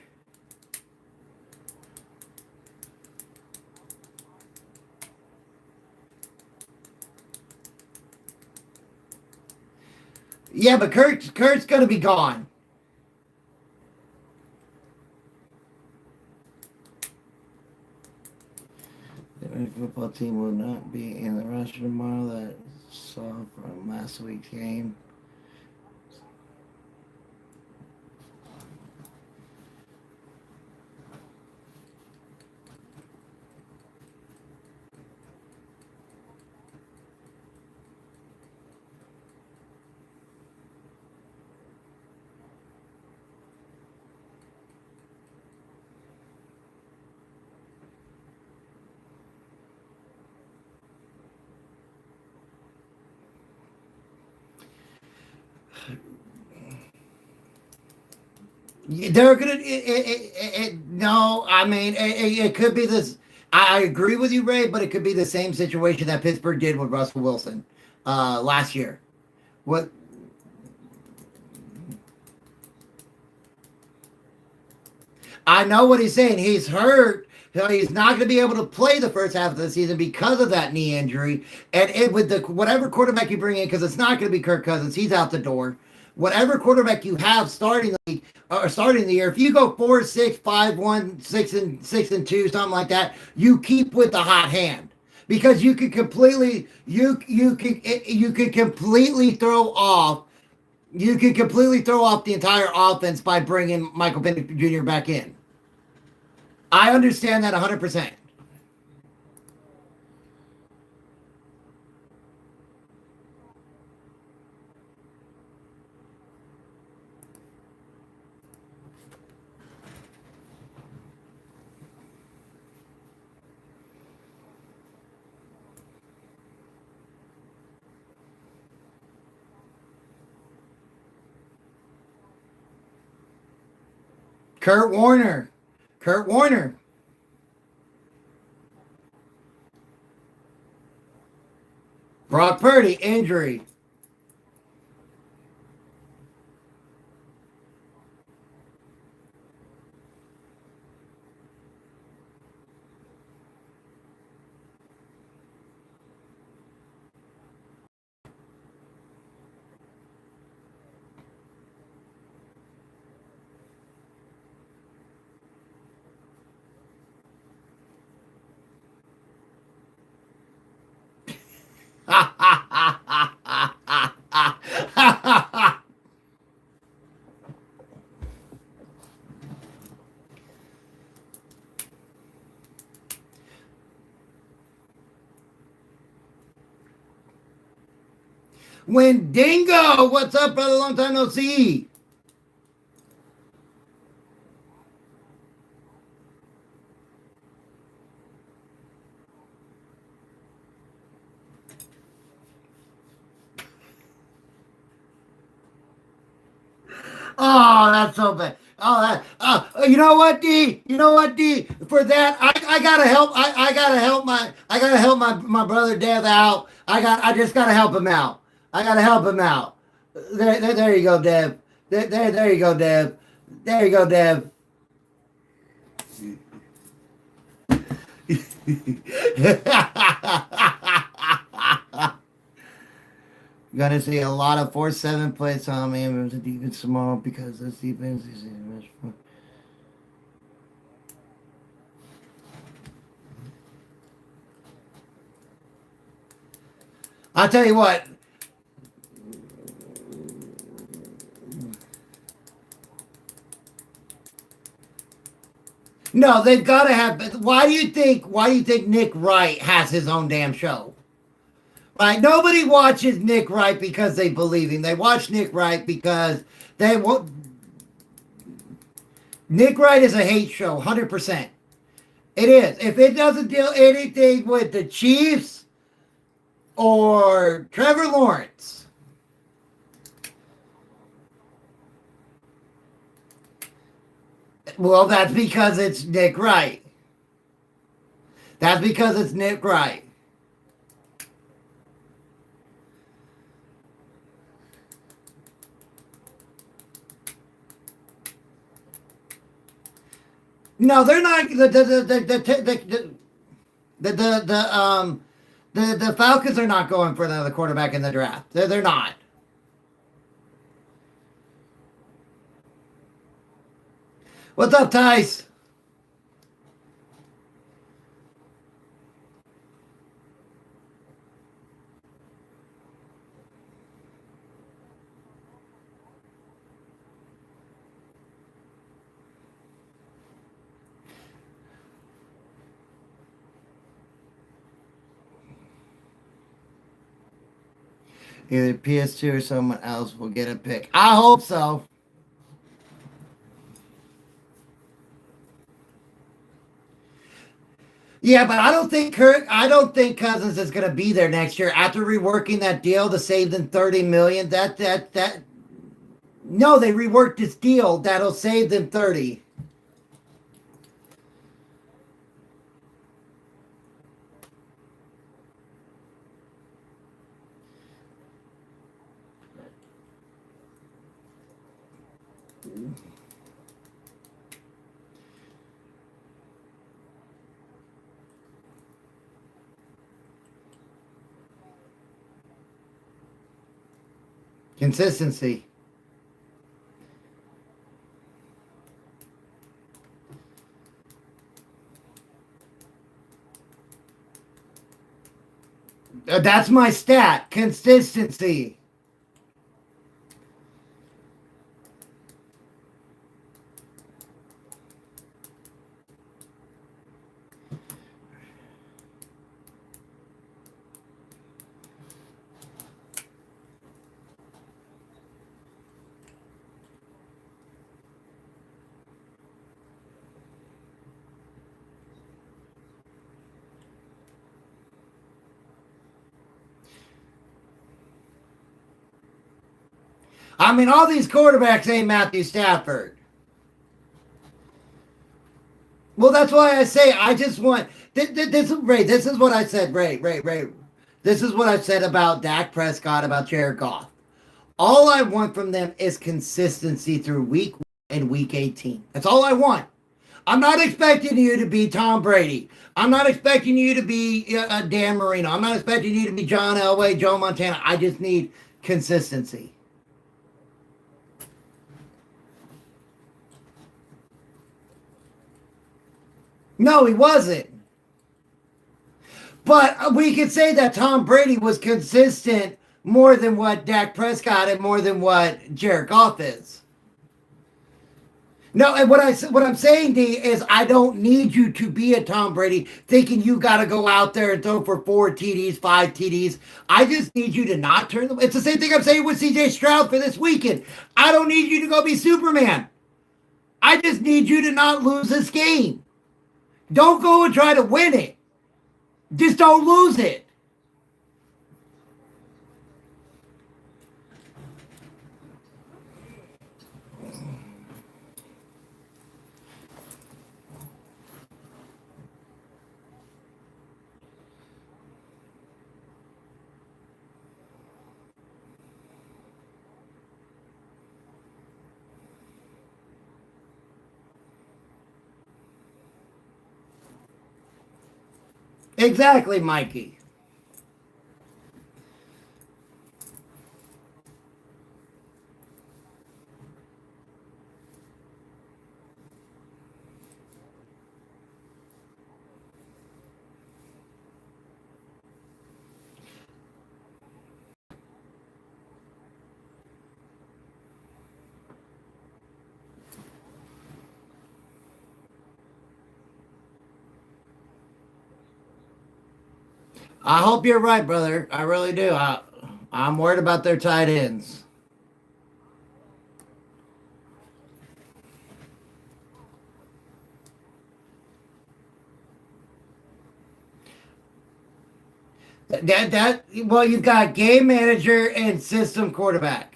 Yeah, but Kurt's going to be gone. The football team will not be in the roster tomorrow. That saw from last week's game. They're gonna. No, I mean, it could be this. I agree with you, Ray, but it could be the same situation that Pittsburgh did with Russell Wilson last year, What I know what he's saying. He's hurt. So he's not going to be able to play the first half of the season because of that knee injury. And it with the whatever quarterback you bring in, because it's not going to be Kirk Cousins, he's out the door. Whatever quarterback you have starting the league or starting the year, if you go 4-6-5-1, 6-2, something like that, you keep with the hot hand because you could completely you could completely throw off the entire offense by bringing Michael Penix Jr. back in. I understand that 100%. Kurt Warner. Kurt Warner. Brock Purdy, injury. When Dingo, what's up, brother? Long time no see. Oh, that's so bad. Oh, that. You know what, D? You know what, D? For that, I gotta help. I gotta help my brother Dev out. I just gotta help him out. I gotta help him out. There you go, Dev. There you go, Dev. There you go, Dev. Gonna see a lot of 4-7 plays on me. The defense small because this defense is. I'll tell you what. No, they've got to have. Why do you think? Why do you think Nick Wright has his own damn show? Right? Nobody watches Nick Wright because they believe him. They watch Nick Wright because they want. Nick Wright is a hate show, 100%. It is. If it doesn't deal anything with the Chiefs or Trevor Lawrence, well, that's because it's Nick Wright. That's because it's Nick Wright. No, they're not. The Falcons are not going for another quarterback in the draft. They're not. What's up, Tice? Either PS2 or someone else will get a pick. I hope so. Yeah, but I don't think Cousins is going to be there next year after reworking that deal to save them 30 million. That no, they reworked this deal that'll save them 30. Consistency. That's my stat. Consistency. I mean, all these quarterbacks ain't Matthew Stafford. Well, that's why I say I just want this. Ray, this is what I said. Ray. This is what I said about Dak Prescott, about Jared Goff. All I want from them is consistency through week 1 and week 18. That's all I want. I'm not expecting you to be Tom Brady. I'm not expecting you to be Dan Marino. I'm not expecting you to be John Elway, Joe Montana. I just need consistency. No, he wasn't. But we could say that Tom Brady was consistent more than what Dak Prescott and more than what Jared Goff is. No, and what I'm saying, D, is I don't need you to be a Tom Brady thinking you got to go out there and throw for 4 TDs, 5 TDs. I just need you to not turn them. It's the same thing I'm saying with CJ Stroud for this weekend. I don't need you to go be Superman. I just need you to not lose this game. Don't go and try to win it. Just don't lose it. Exactly, Mikey. I hope you're right, brother. I really do. I'm worried about their tight ends. Well, you've got game manager and system quarterback.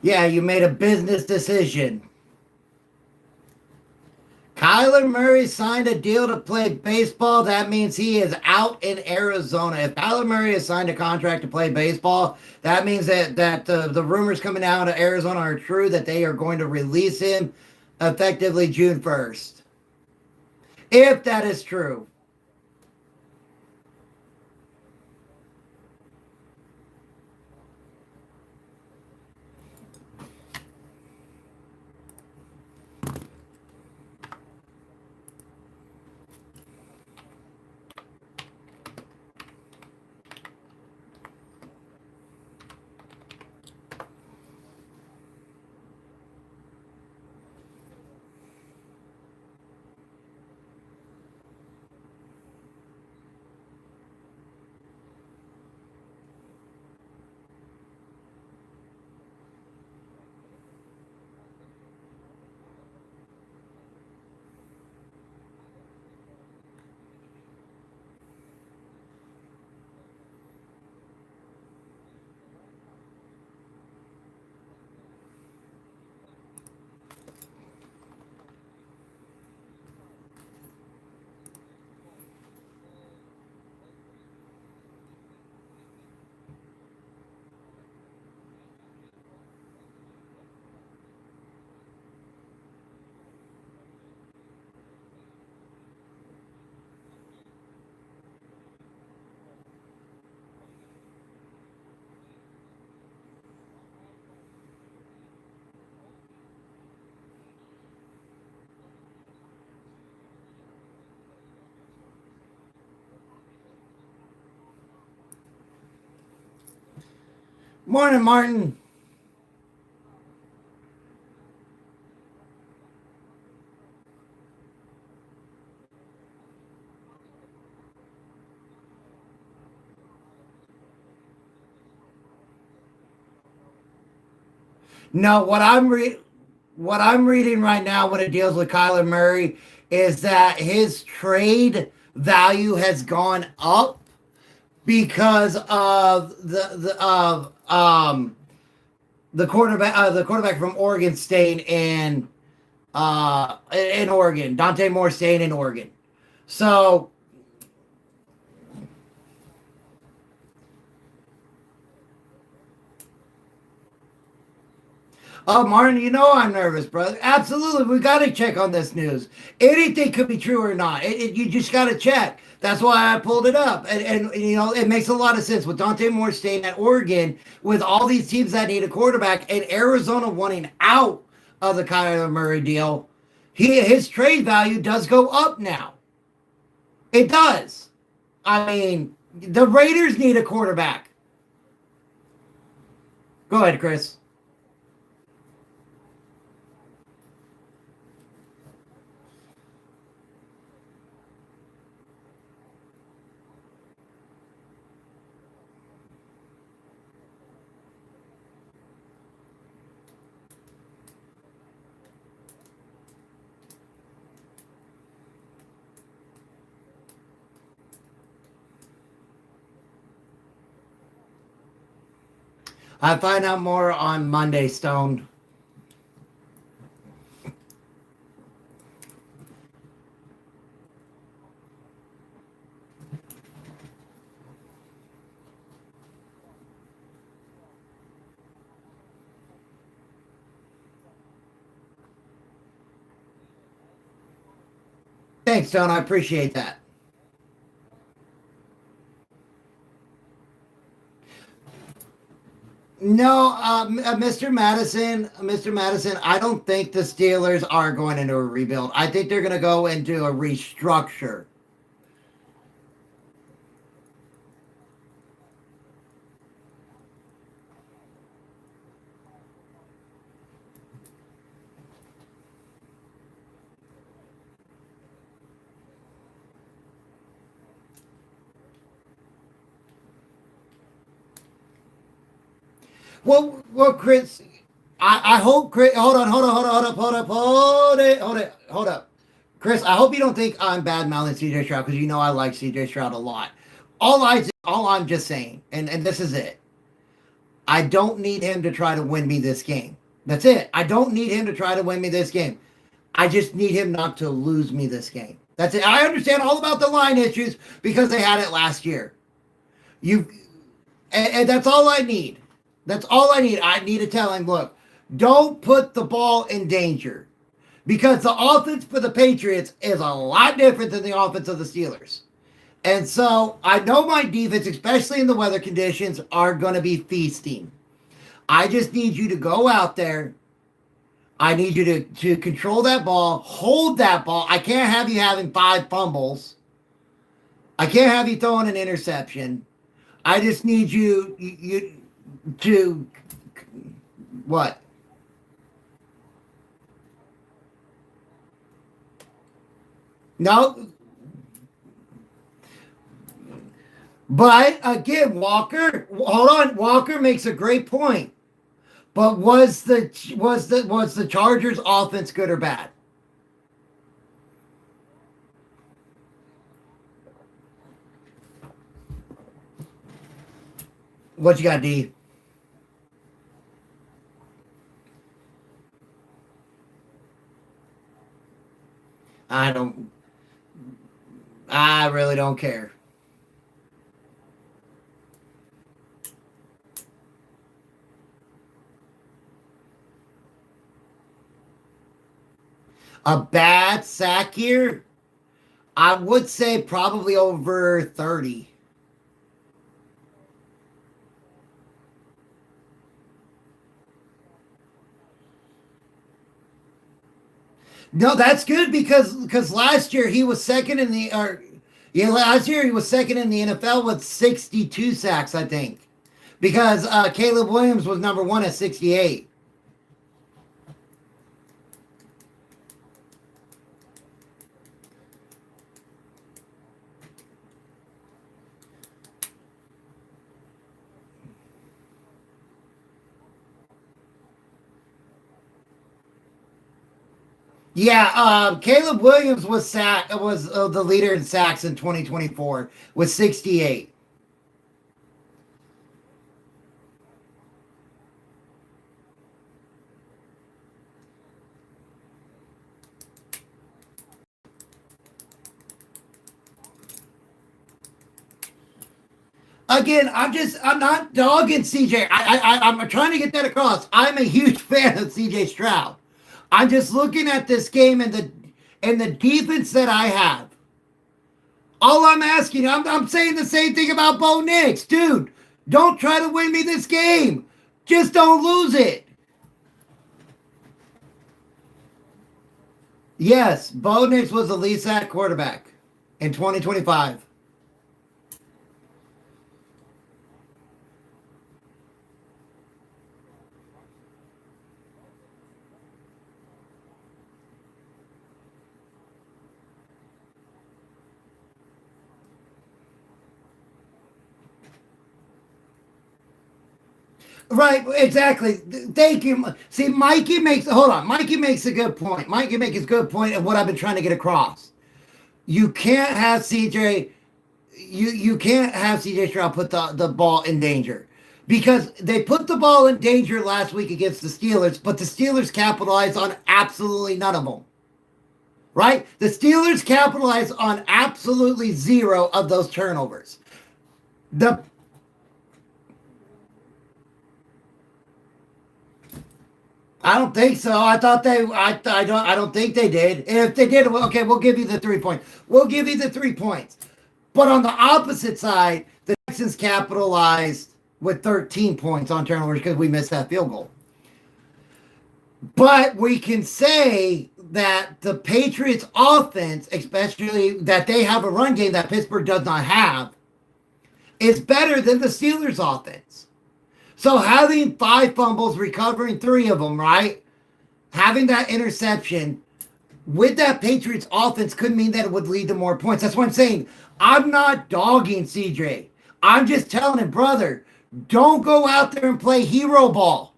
Yeah, you made a business decision. Kyler Murray signed a deal to play baseball. That means he is out in Arizona. If Kyler Murray has signed a contract to play baseball, that means that the rumors coming out of Arizona are true, that they are going to release him effectively June 1st. If that is true. Morning, Martin. No, what I'm reading right now when it deals with Kyler Murray is that his trade value has gone up because of the quarterback from Oregon staying in Oregon. Dante Moore staying in Oregon. So, oh, Martin, you know I'm nervous, brother. Absolutely, we got to check on this news. Anything could be true or not. You just got to check. That's why I pulled it up, and you know it makes a lot of sense with Dante Moore staying at Oregon, with all these teams that need a quarterback, and Arizona wanting out of the Kyler Murray deal. His trade value does go up now. It does. I mean, the Raiders need a quarterback. Go ahead, Chris. I find out more on Monday, Stone. Thanks, Stone. I appreciate that. No, Mr. Madison, I don't think the Steelers are going into a rebuild. I think they're going to go into a restructure. Well, Chris, I hope Chris. Hold up. Chris, I hope you don't think I'm bad mouthing CJ Stroud because you know I like CJ Stroud a lot. All I'm just saying, and this is it. I don't need him to try to win me this game. That's it. I don't need him to try to win me this game. I just need him not to lose me this game. That's it. I understand all about the line issues because they had it last year. You and that's all I need. That's all I need. I need to tell him, look, don't put the ball in danger. Because the offense for the Patriots is a lot different than the offense of the Steelers. And so I know my defense, especially in the weather conditions, are going to be feasting. I just need you to go out there. I need you to control that ball, hold that ball. I can't have you having 5 fumbles. I can't have you throwing an interception. I just need you to what? No, but again, hold on. Walker makes a great point. But was the Chargers offense good or bad? What you got, D? I don't. I really don't care. A bad sack here, I would say probably over 30. No, that's good because last year he was second in last year he was second in the NFL with 62 sacks, I think. because Caleb Williams was number one at 68. Yeah, Caleb Williams was the leader in sacks in 2024 with 68. Again, I'm not dogging CJ. I'm trying to get that across. I'm a huge fan of CJ Stroud. I'm just looking at this game and the defense that I have. All I'm asking, I'm saying the same thing about Bo Nix, dude. Don't try to win me this game. Just don't lose it. Yes, Bo Nix was the lead sack quarterback in 2025. Right, exactly. Thank you. See, Mikey makes hold on. Mikey makes a good point. Mikey makes a good point of what I've been trying to get across. You can't have CJ. You can't have CJ Stroud put the ball in danger because they put the ball in danger last week against the Steelers, but the Steelers capitalized on absolutely none of them. Right? The Steelers capitalized on absolutely zero of those turnovers. The I don't think so. I thought they. I don't think they did. And if they did, well, okay, we'll give you the 3 points. We'll give you the 3 points. But on the opposite side, the Texans capitalized with 13 points on turnovers because we missed that field goal. But we can say that the Patriots' offense, especially that they have a run game that Pittsburgh does not have, is better than the Steelers' offense. So having 5 fumbles, recovering 3 of them, right? Having that interception with that Patriots offense could mean that it would lead to more points. That's what I'm saying. I'm not dogging CJ. I'm just telling him, brother, don't go out there and play hero ball.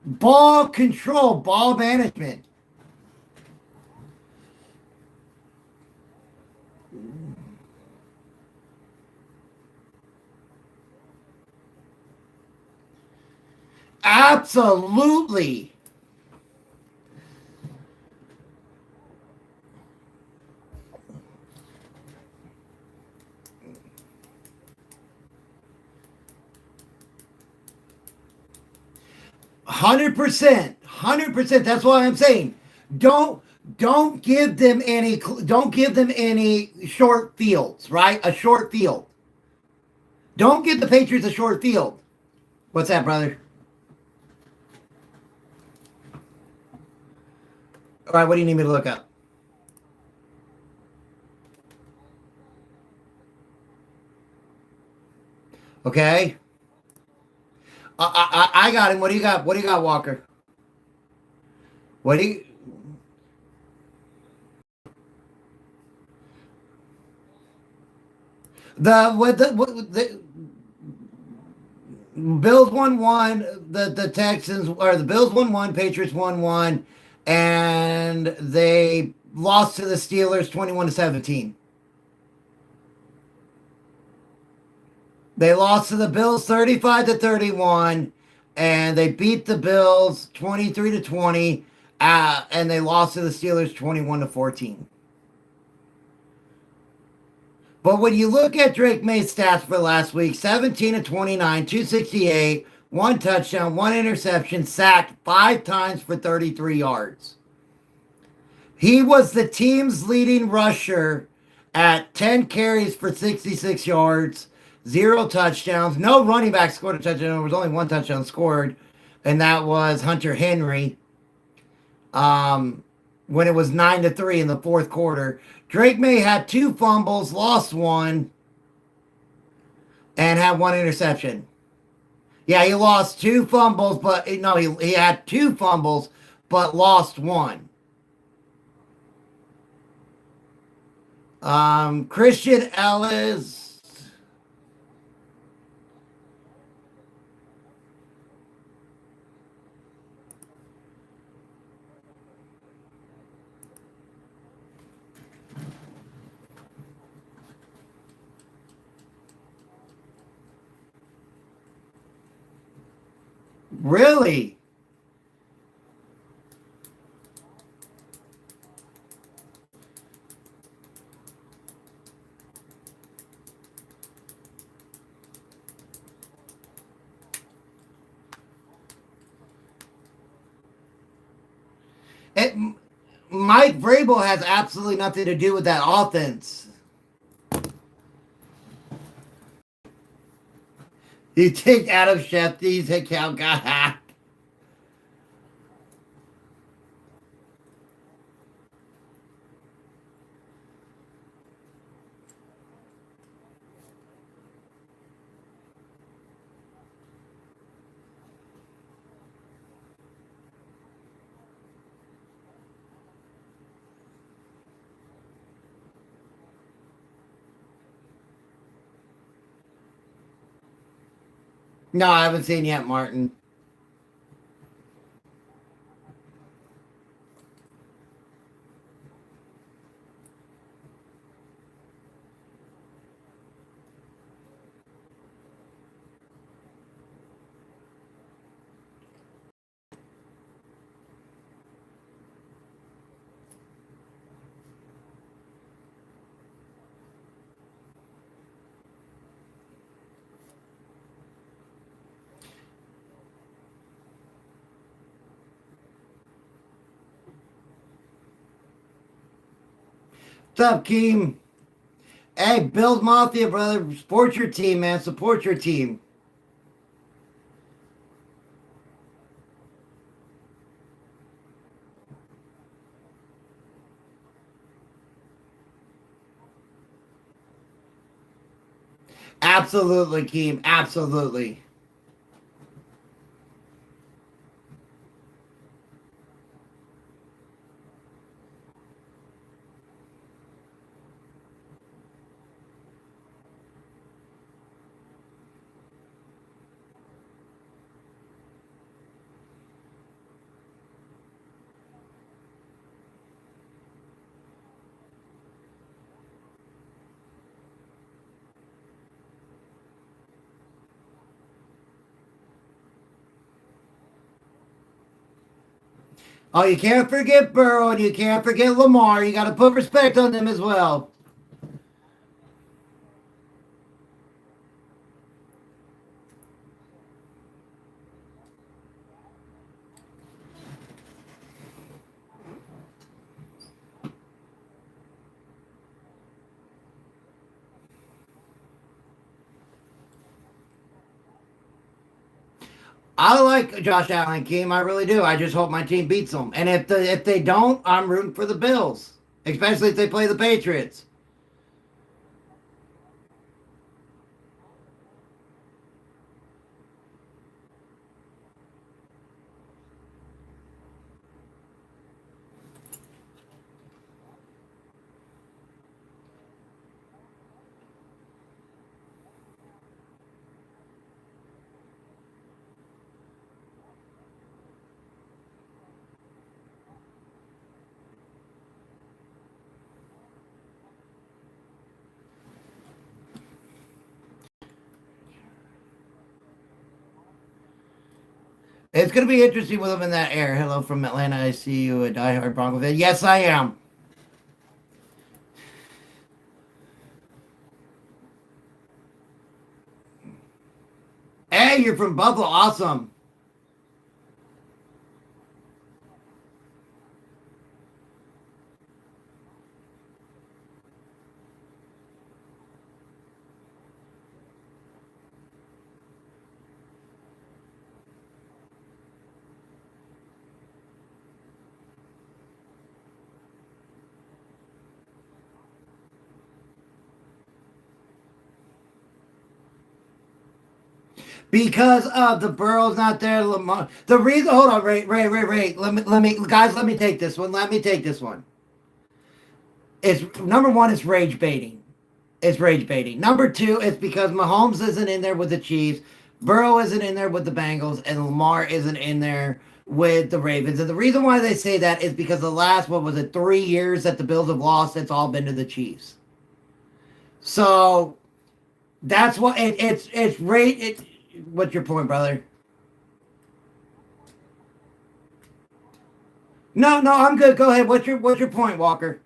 Ball control, ball management. 'Absolutely. 100%. 100%. That's what I'm saying. Don't don't give them any short fields, right? A short field. Don't give the Patriots a short field. What's that, brother? All right, what do you need me to look up? Okay. I got him. What do you got? What do you got, Walker? What do you the Bills won one, the Texans or the Bills won one, Patriots won one, and they lost to the Steelers 21-17. They lost to the Bills 35-31, and they beat the Bills 23-20, and they lost to the Steelers 21-14. But when you look at Drake May's stats for last week, 17-29, 268, one touchdown, one interception, sacked 5 times for 33 yards. He was the team's leading rusher at 10 carries for 66 yards, 0 touchdowns. No running back scored a touchdown. There was only one touchdown scored, and that was Hunter Henry. When it was 9-3 in the fourth quarter. Drake May had 2 fumbles, lost one, and had one interception. Yeah, he lost two fumbles, but no, he had two fumbles, but lost one. Christian Ellis. Really? It, Mike Vrabel has absolutely nothing to do with that offense. You take Adam Schefter's account got hacked. No, I haven't seen yet, Martin. What's up, Keem? Hey, Bills Mafia, brother. Support your team, man. Support your team. Absolutely, Keem. Absolutely. Oh, you can't forget Burrow and you can't forget Lamar. You got to put respect on them as well. I like Josh Allen, Keem. I really do. I just hope my team beats them. And if they don't, I'm rooting for the Bills, especially if they play the Patriots. It's going to be interesting with them in that air. Hello from Atlanta. I see you, a diehard Bronco fan. Yes, I am. Hey, you're from Buffalo. Awesome. Because of the Burrow's not there, Lamar. The reason, hold on, Ray. Guys, let me take this one. Let me take this one. It's number one. It's rage baiting. It's rage baiting. Number two, it's because Mahomes isn't in there with the Chiefs, Burrow isn't in there with the Bengals, and Lamar isn't in there with the Ravens. And the reason why they say that is because the last, what was it, 3 years that the Bills have lost, it's all been to the Chiefs. So that's what it's rate. What's your point, brother? No, no, I'm good. Go ahead. What's your point, Walker?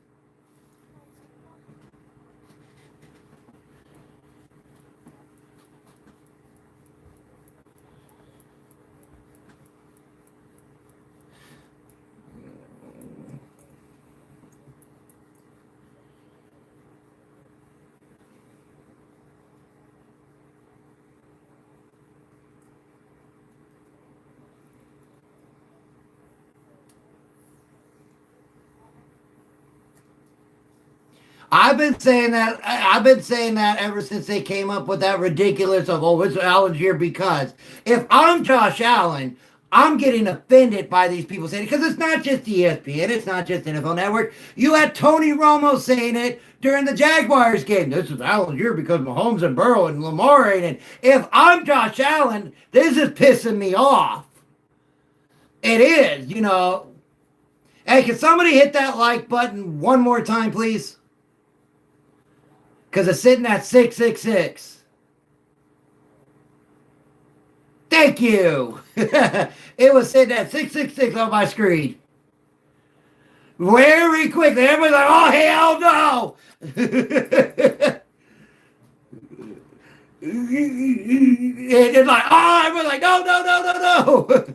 I've been saying that. I've been saying that ever since they came up with that ridiculous of it's Allen's year because if I'm Josh Allen, I'm getting offended by these people saying it because it's not just ESPN, it's not just NFL Network. You had Tony Romo saying it during the Jaguars game. This is Allen's year because Mahomes and Burrow and Lamar ain't it. If I'm Josh Allen, this is pissing me off. It is, you know. Hey, can somebody hit that like button one more time, please? Because it's sitting at 666. Thank you. It was sitting at 666 on my screen. Very quickly. Everybody's like, oh, hell no. It's like, oh, everyone's like, no, no, no, no, no.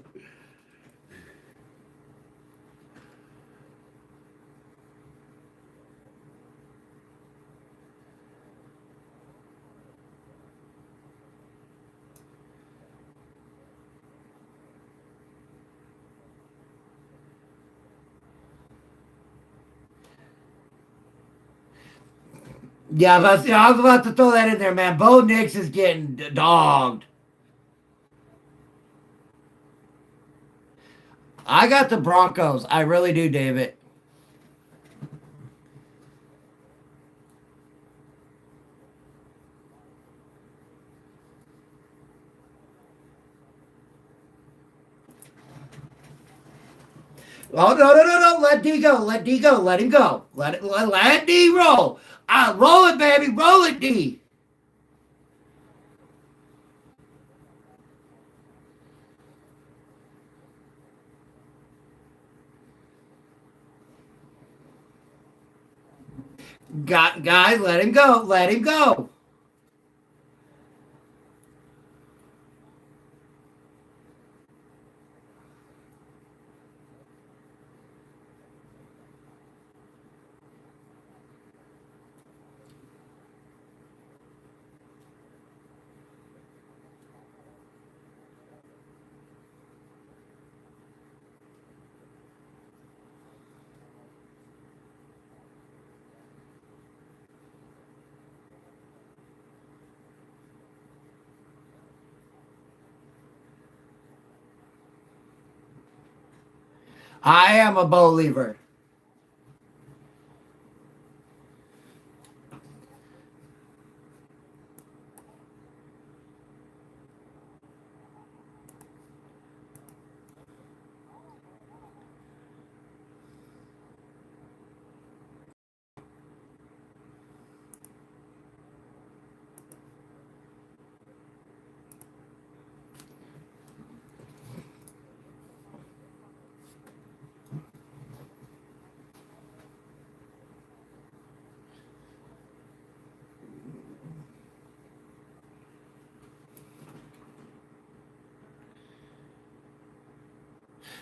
Yeah, I was about to throw that in there, man. Bo Nix is getting dogged. I got the Broncos. I really do, David. Oh no, no, no, no! Let D go. Let D go. Let him go. Let D roll. Roll it, baby. Roll it, D. Guys, let him go. Let him go. I am a believer.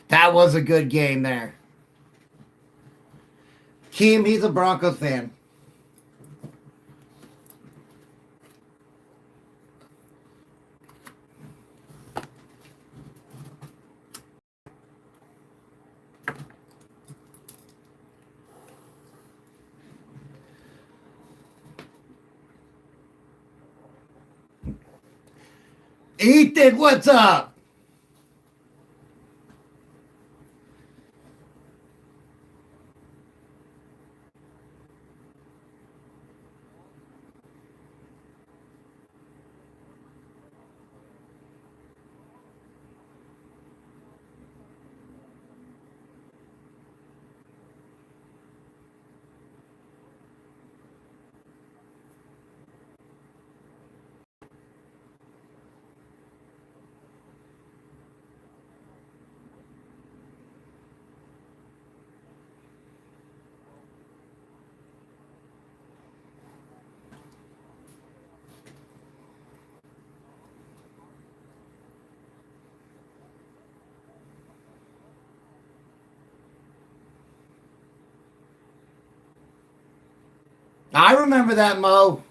That was a good game there. Keem, he's a Broncos fan. Ethan, what's up? I remember that, Mo.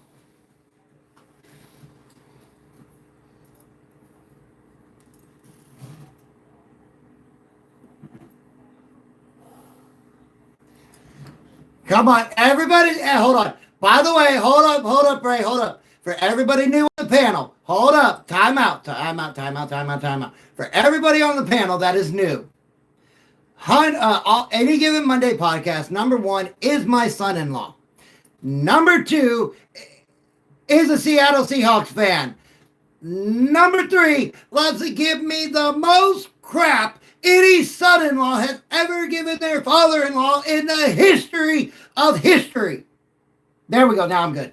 Come on, everybody. Hold on. By the way, hold up, Ray, hold up. For everybody new on the panel, hold up. Time out, time out, time out, time out, time out. For everybody on the panel that is new, any given Monday podcast, number one is my son-in-law. Number two is a Seattle Seahawks fan. Number three loves to give me the most crap any son-in-law has ever given their father-in-law in the history of history. There we go. Now I'm good.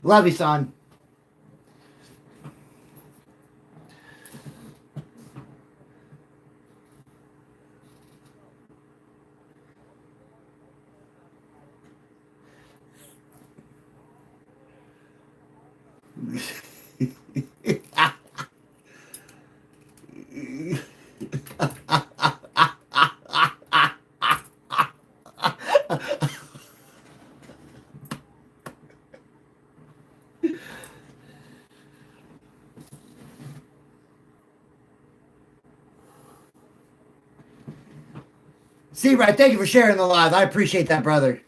Love you, son. See, right. Thank you for sharing the live. I appreciate that, brother.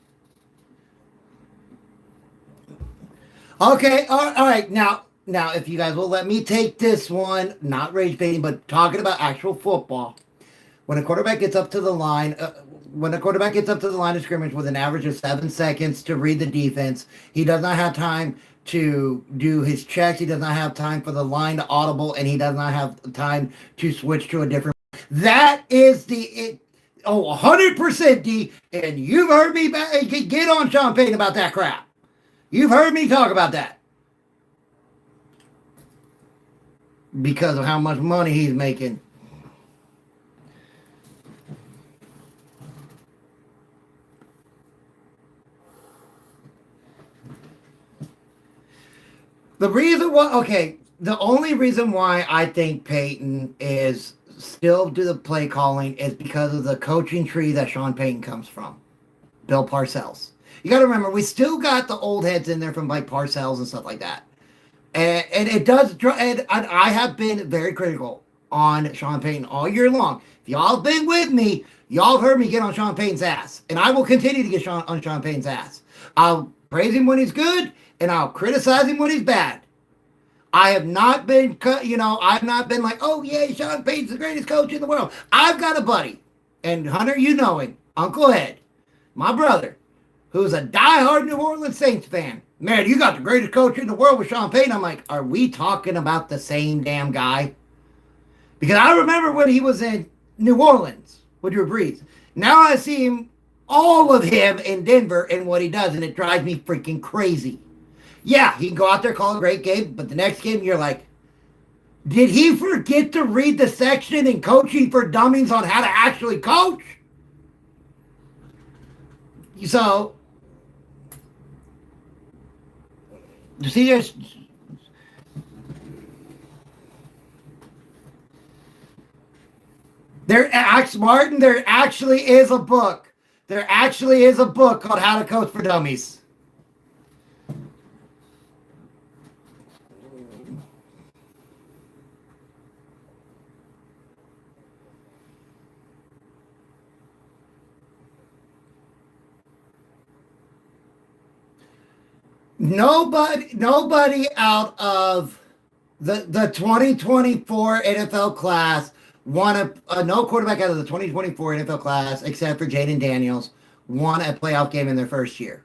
Okay, all right. Now, if you guys will let me take this one, not rage baiting, but talking about actual football. When a quarterback gets up to the line, when a quarterback gets up to the line of scrimmage with an average of 7 seconds to read the defense, he does not have time to do his checks. He does not have time for the line to audible, and he does not have time to switch to a different. That is the 100% D. And you've heard me get on Sean Payton about that crap. You've heard me talk about that because of how much money he's making. The only reason why I think Peyton is still do the play calling is because of the coaching tree that Sean Payton comes from, Bill Parcells. You got to remember, we still got the old heads in there from like Parcells and stuff like that, and it does. And I have been very critical on Sean Payton all year long. If y'all have been with me, y'all have heard me get on Sean Payton's ass, and I will continue to get on Sean Payton's ass. I'll praise him when he's good, and I'll criticize him when he's bad. I have not been, I've not been like, oh yeah, Sean Payton's the greatest coach in the world. I've got a buddy, and Hunter, you know him, Uncle Ed, my brother, who's a diehard New Orleans Saints fan. Man, you got the greatest coach in the world with Sean Payton. I'm like, are we talking about the same damn guy? Because I remember when he was in New Orleans with Drew Brees. Now I see him, all of him in Denver and what he does, and it drives me freaking crazy. Yeah, he can go out there, call a great game, but the next game you're like, did he forget to read the section in Coaching for Dummies on how to actually coach? So, you see, Martin, there actually is a book. There actually is a book called How to Coach for Dummies. Nobody out of The 2024 NFL class won no quarterback out of the 2024 NFL class except for Jaden Daniels won a playoff game in their first year.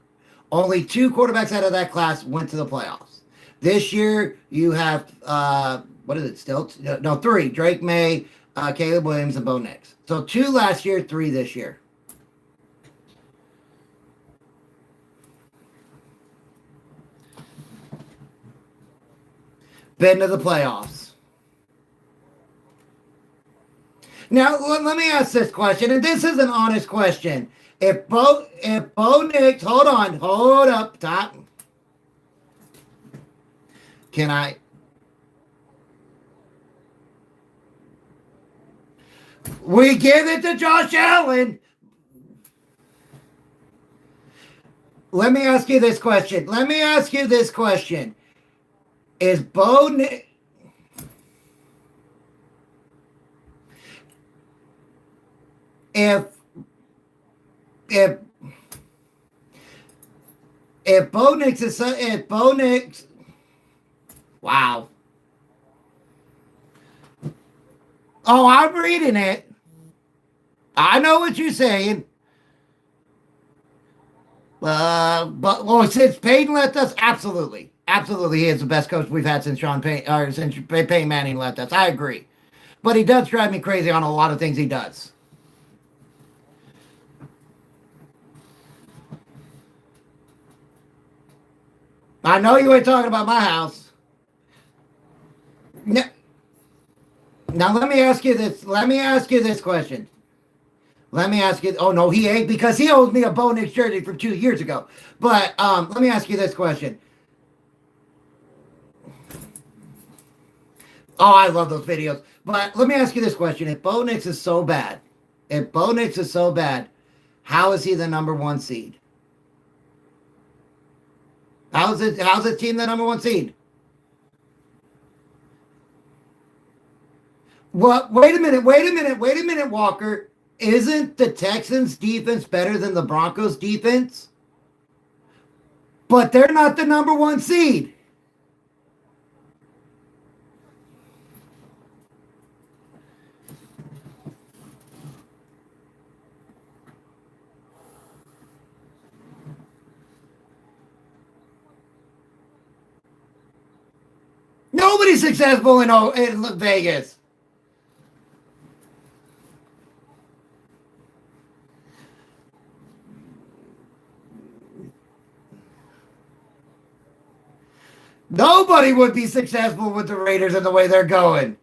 Only two quarterbacks out of that class went to the playoffs. This year you have what is it still? No, three: Drake May, Caleb Williams, and Bo Nix. So two last year, three this year. Been to the playoffs. Now let me ask this question, and this is an honest question. If Bo Nix, hold up, stop. Can I? We give it to Josh Allen. Let me ask you this question. Is Bo Nix? If Bo Nix is wow. Oh, I'm reading it. I know what you're saying. But since Peyton left us, absolutely, he is the best coach we've had since since Peyton Manning left us. I agree, but he does drive me crazy on a lot of things he does. I know you ain't talking about my house. Now let me ask you this. Question. Oh no, he ain't, because he owes me a Bo Nix jersey from 2 years ago. But let me ask you this question. Oh, I love those videos. But let me ask you this question. If Bo Nix is so bad, how is he the number one seed? How's the team the number one seed? What? Wait a minute, Walker. Isn't the Texans defense better than the Broncos defense? But they're not the number one seed. Nobody's successful in Vegas. Nobody would be successful with the Raiders in the way they're going.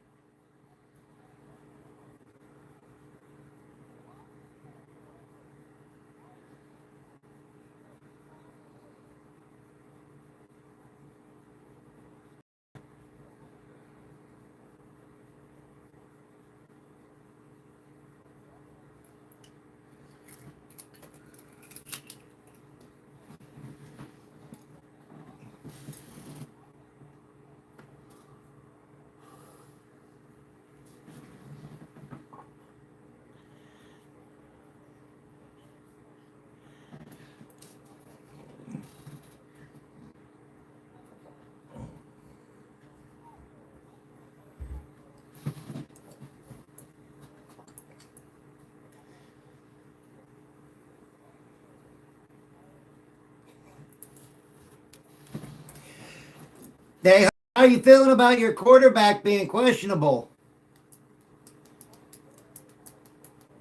Hey, how are you feeling about your quarterback being questionable?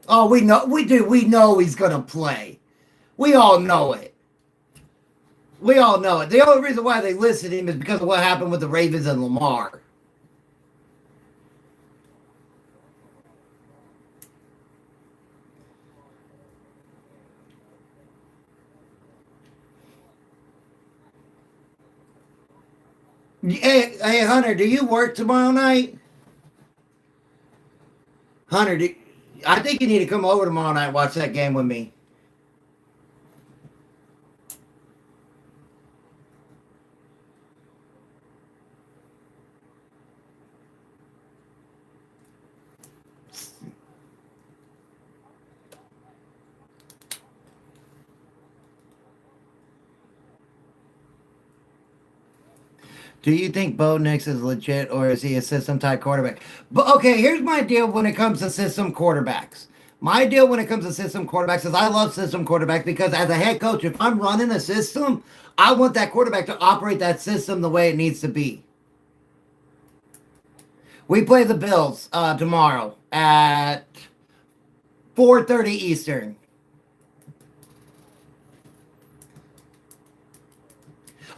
Oh, we know he's gonna play. We all know it. The only reason why they listed him is because of what happened with the Ravens and Lamar. Hey, Hunter, do you work tomorrow night? Hunter, I think you need to come over tomorrow night and watch that game with me. Do you think Bo Nix is legit or is he a system type quarterback? But okay, here's my deal when it comes to system quarterbacks. My deal when it comes to system quarterbacks is I love system quarterbacks because as a head coach, if I'm running a system, I want that quarterback to operate that system the way it needs to be. We play the Bills tomorrow at 4:30 Eastern.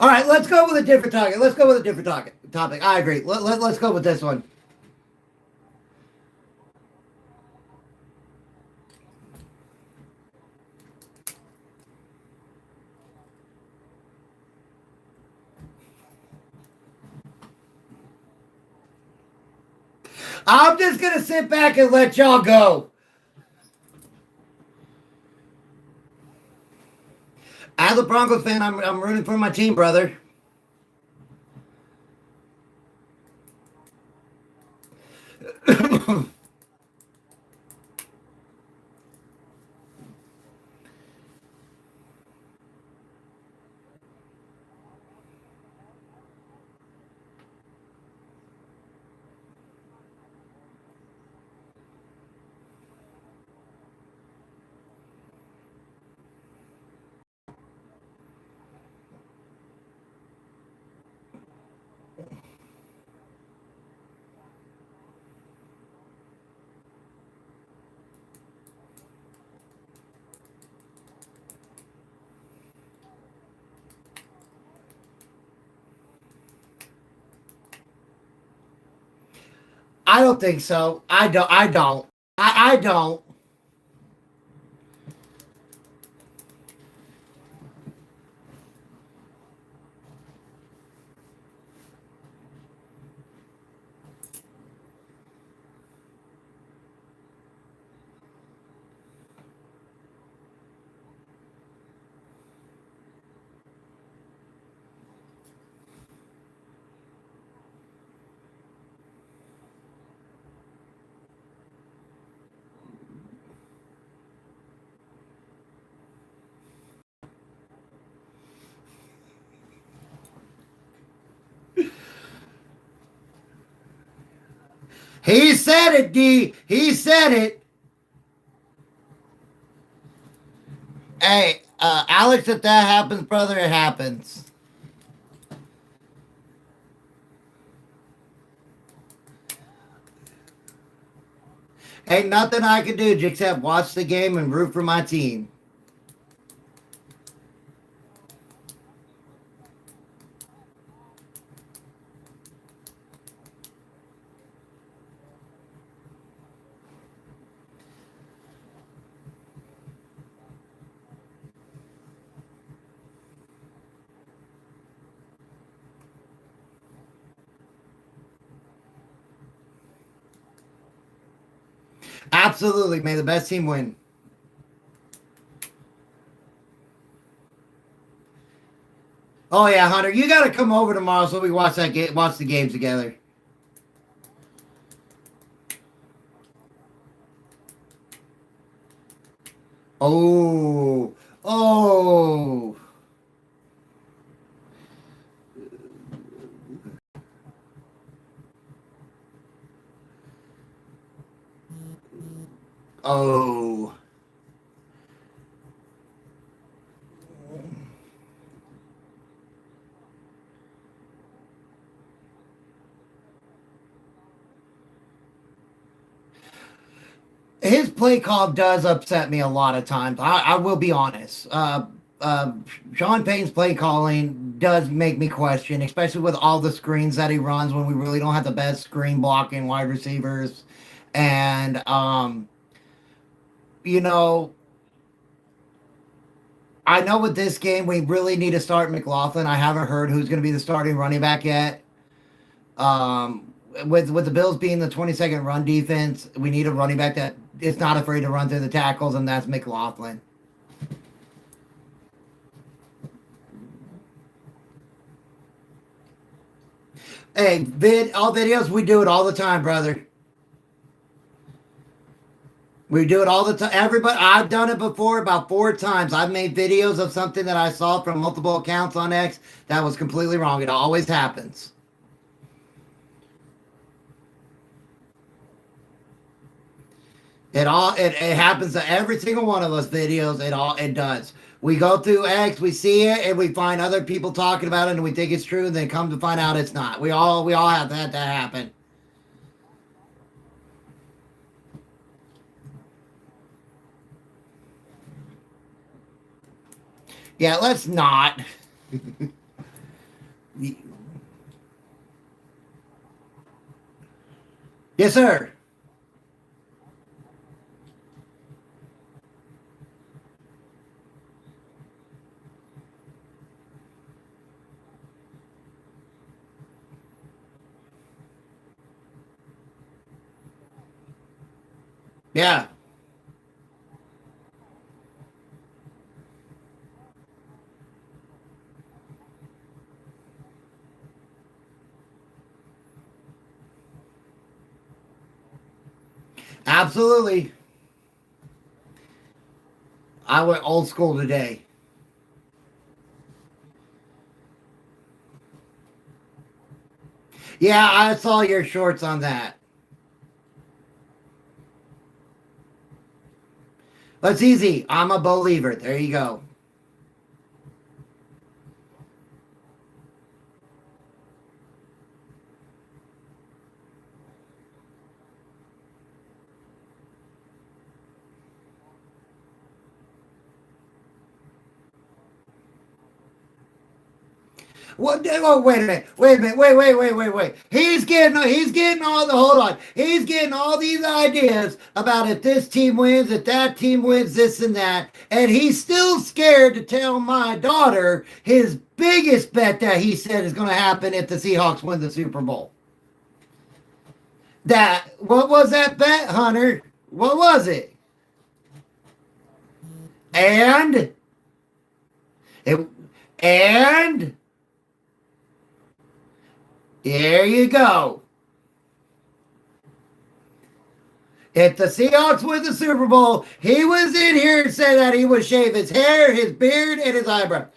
All right, let's go with a different topic. Let's go with a different topic. I agree. Let's go with this one. I'm just going to sit back and let y'all go. As a Broncos fan, I'm rooting for my team, brother. I don't think so. I don't. He said it, D. He said it. Hey, Alex, if that happens, brother, it happens. Ain't nothing I can do except watch the game and root for my team. Absolutely. May the best team win. Oh yeah, Hunter, you got to come over tomorrow so we watch watch the game together. Oh, oh, oh. His play call does upset me a lot of times. I will be honest. Sean Payton's play calling does make me question, especially with all the screens that he runs when we really don't have the best screen blocking wide receivers. And, you know, I know with this game we really need to start McLaughlin. I haven't heard who's going to be the starting running back yet. With the Bills being the 22nd run defense, we need a running back that is not afraid to run through the tackles, and that's McLaughlin. Hey, all videos, we do it all the time, brother. We do it all the time. Everybody, I've done it before about 4 times. I've made videos of something that I saw from multiple accounts on X that was completely wrong. It always happens. It happens to every single one of us videos. It does. We go through X, we see it, and we find other people talking about it, and we think it's true, and then come to find out it's not. We all have that happen. Yeah, let's not. Yes, sir. Yeah, absolutely. I went old school today. Yeah, I saw your shorts on that. That's easy. I'm a believer. There you go. What? Oh, wait a minute. Wait a minute. Wait. He's getting all the. Hold on. He's getting all these ideas about if this team wins, if that team wins, this and that, and he's still scared to tell my daughter his biggest bet that he said is going to happen if the Seahawks win the Super Bowl. That what was that bet, Hunter? What was it? And it and there you go. If the Seahawks win the Super Bowl, he was in here and said that he would shave his hair, his beard, and his eyebrow.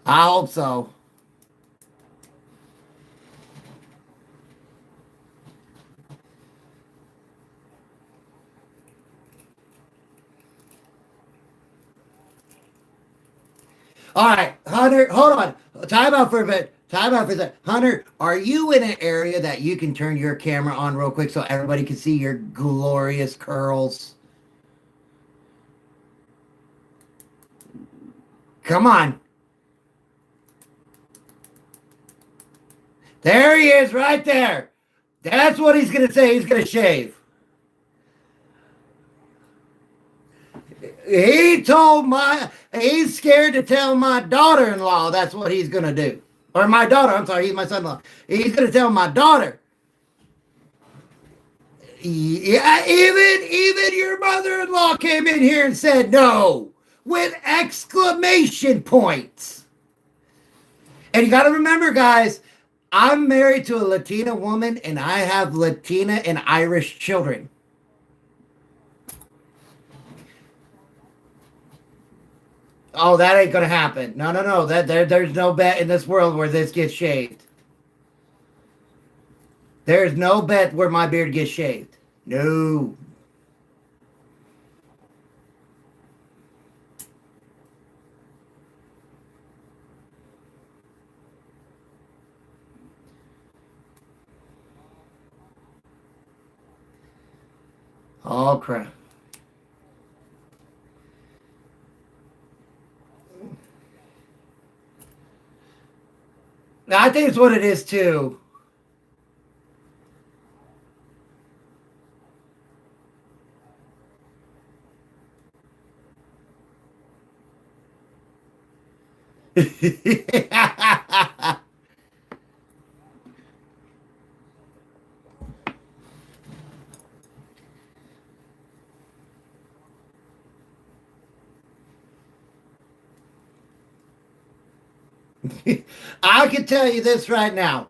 I hope so. All right, Hunter, hold on. Time out for a bit. Time out for a second. Hunter, are you in an area that you can turn your camera on real quick so everybody can see your glorious curls? Come on. There he is, right there. That's what he's going to say. He's going to shave. He's scared to tell my daughter-in-law that's what he's going to do. Or my daughter, I'm sorry, he's my son-in-law. He's going to tell my daughter. Yeah, even your mother-in-law came in here and said no with exclamation points. And you got to remember, guys, I'm married to a Latina woman and I have Latina and Irish children. Oh, that ain't gonna happen. No. There's no bet in this world where this gets shaved. There's no bet where my beard gets shaved. No. Oh crap. I think it's what it is too. I can tell you this right now.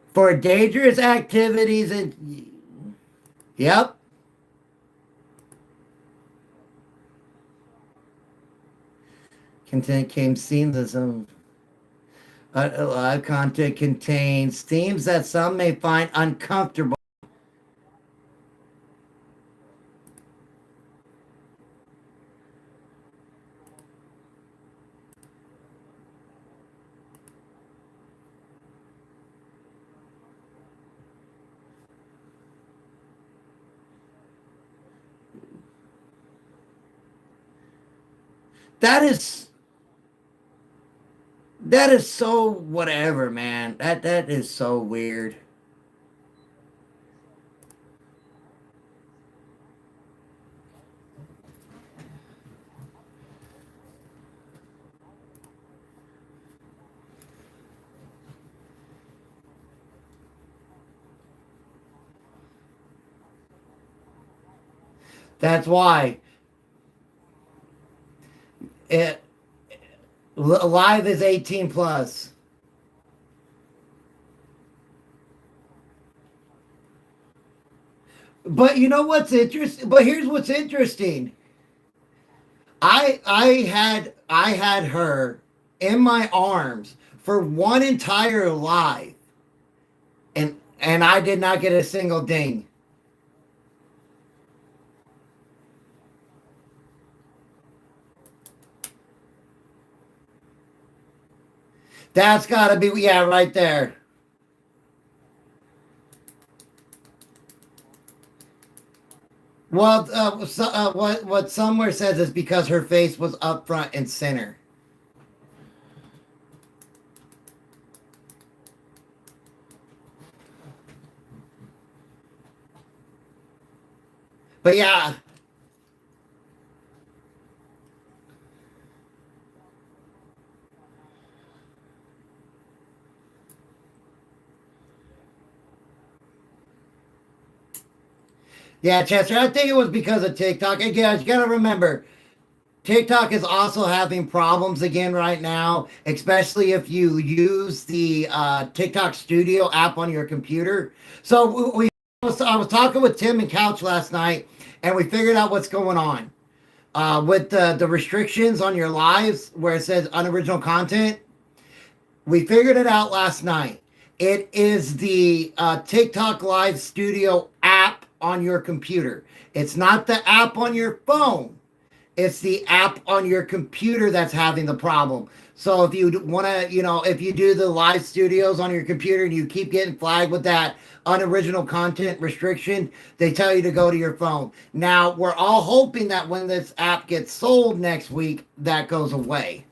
For dangerous activities and yep. Content came scenes of some live content contains themes that some may find uncomfortable. That is that is so whatever, man. That is so weird. That's why it live is 18 plus. But you know what's interesting? But here's what's interesting. I had her in my arms for one entire live, and I did not get a single ding. That's got to be, yeah, right there. Well, what somewhere says is because her face was up front and center. But yeah, yeah, Chester. I think it was because of TikTok. Again, you got to remember, TikTok is also having problems again right now, especially if you use the TikTok Studio app on your computer. So I was talking with Tim and Couch last night, and we figured out what's going on with the restrictions on your lives where it says unoriginal content. We figured it out last night. It is the TikTok Live Studio app on your computer. It's not the app on your phone. It's the app on your computer that's having the problem. So if you want to, if you do the live studios on your computer and you keep getting flagged with that unoriginal content restriction, they tell you to go to your phone. Now, we're all hoping that when this app gets sold next week, that goes away.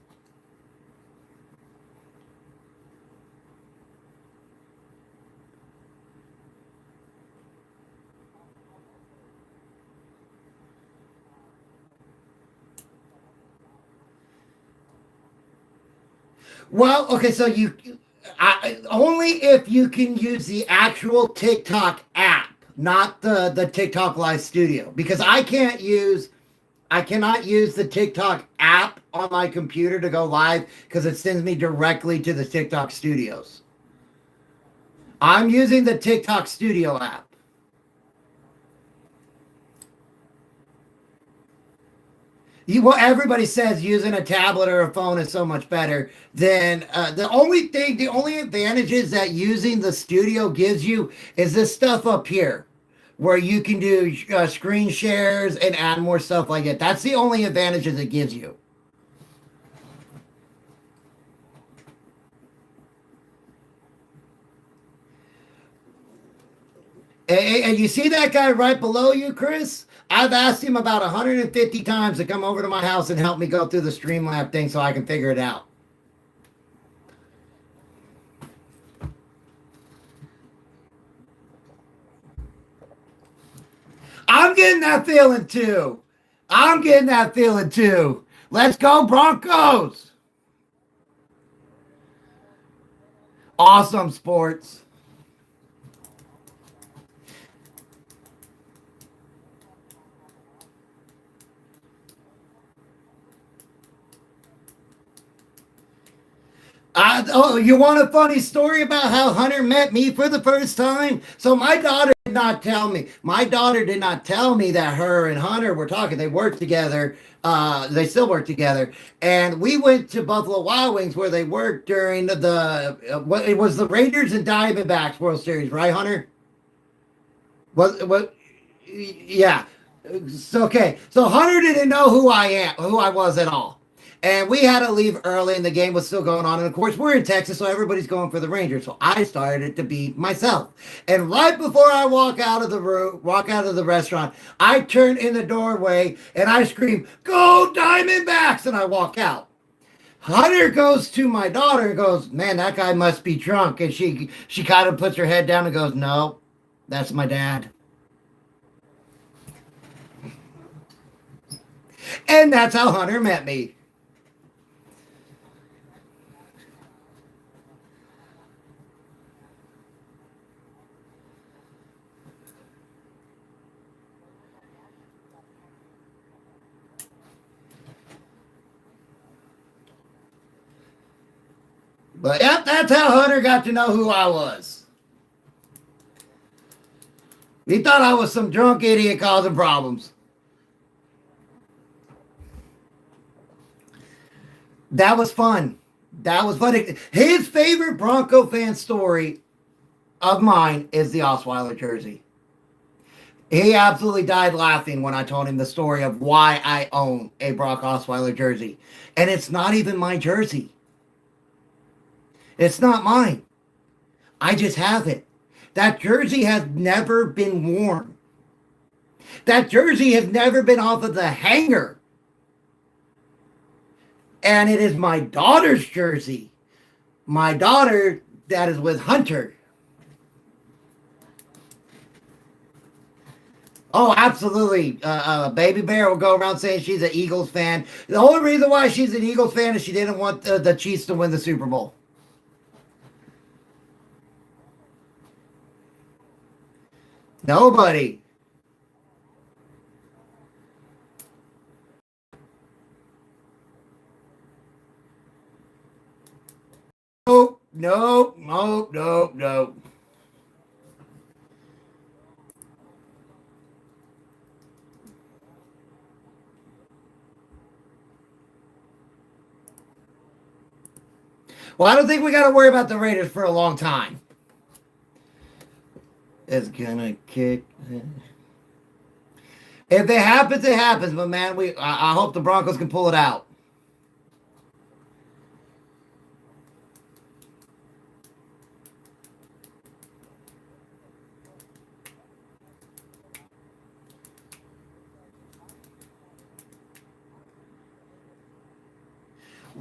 Well, okay, so only if you can use the actual TikTok app, not the TikTok Live Studio, because I cannot use the TikTok app on my computer to go live because it sends me directly to the TikTok Studios. I'm using the TikTok Studio app. Well, everybody says using a tablet or a phone is so much better than the only advantages that using the studio gives you is this stuff up here where you can do screen shares and add more stuff like that. That's the only advantages it gives you. And you see that guy right below you, Chris? I've asked him about 150 times to come over to my house and help me go through the Streamlab thing so I can figure it out. I'm getting that feeling too. I'm getting that feeling too. Let's go, Broncos. Awesome sports. Oh, you want a funny story about how Hunter met me for the first time? So my daughter did not tell me. My daughter did not tell me that her and Hunter were talking. They worked together. They still work together. And we went to Buffalo Wild Wings where they worked during what it was the Raiders and Diamondbacks World Series, right, Hunter? What? Yeah. So, okay. So Hunter didn't know who I was at all. And we had to leave early and the game was still going on. And of course, we're in Texas, so everybody's going for the Rangers. So I started to be myself. And right before I walk out of the restaurant, I turn in the doorway and I scream, "Go Diamondbacks!" And I walk out. Hunter goes to my daughter and goes, "Man, that guy must be drunk." And she kind of puts her head down and goes, "No, that's my dad." And that's how Hunter met me. But yep, that's how Hunter got to know who I was. He thought I was some drunk idiot causing problems. That was fun. That was funny. His favorite Bronco fan story of mine is the Osweiler jersey. He absolutely died laughing when I told him the story of why I own a Brock Osweiler jersey. And it's not even my jersey. It's not mine. I just have it. That jersey has never been worn. That jersey has never been off of the hanger. And it is my daughter's jersey. My daughter that is with Hunter. Oh, absolutely. Baby Bear will go around saying she's an Eagles fan. The only reason why she's an Eagles fan is she didn't want the Chiefs to win the Super Bowl. Nobody. Nope, nope, nope, nope, nope. Well, I don't think we got to worry about the Raiders for a long time. It's gonna kick. If it happens, it happens. But man, I hope the Broncos can pull it out.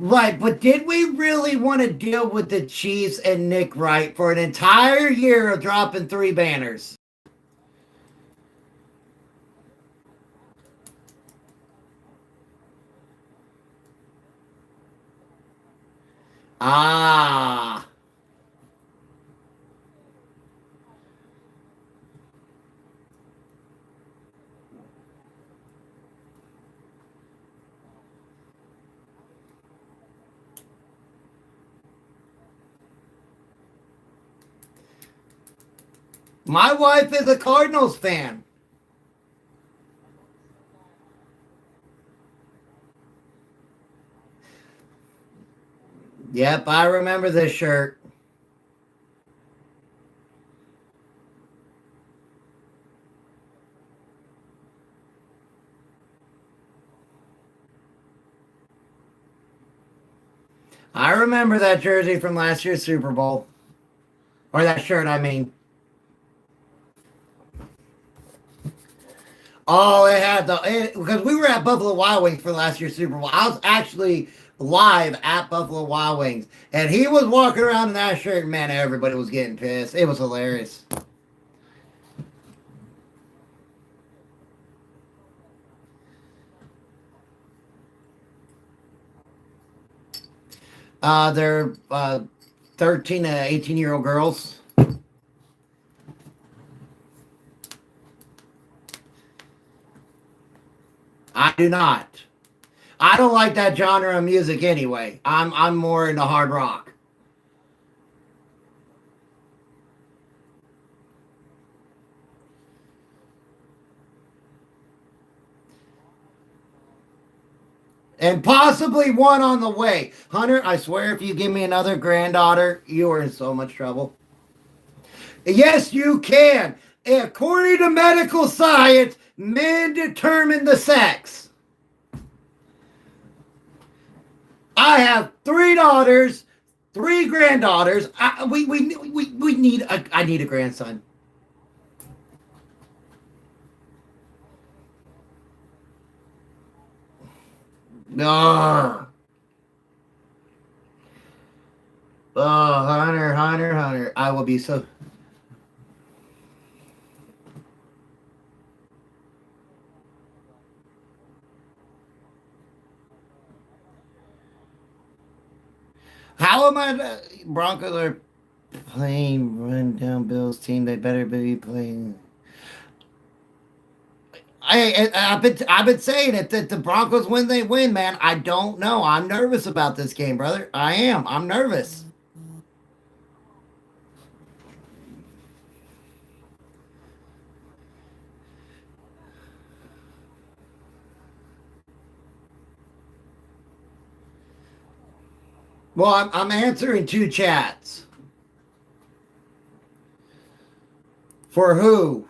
Right, but did we really want to deal with the Chiefs and Nick Wright for an entire year of dropping three banners? Ah, my wife is a Cardinals fan. Yep, I remember this shirt. I remember that jersey from last year's Super Bowl. Or that shirt, I mean. Oh, because we were at Buffalo Wild Wings for last year's Super Bowl. I was actually live at Buffalo Wild Wings, and he was walking around in that shirt, and man, everybody was getting pissed. It was hilarious. They're 13 to 18-year-old girls. I do not. I don't like that genre of music anyway. I'm more into hard rock. And possibly one on the way. Hunter, I swear if you give me another granddaughter, you are in so much trouble. Yes, you can. According to medical science, men determine the sex. I have 3 daughters, 3 granddaughters. We need I need a grandson. No. Oh, Hunter. I will be so. How am I? Broncos are playing run down Bills team. They better be playing. I've been saying it that the Broncos when they win, man. I don't know. I'm nervous about this game, brother. I am. I'm nervous. Well, I'm answering 2 chats. For who?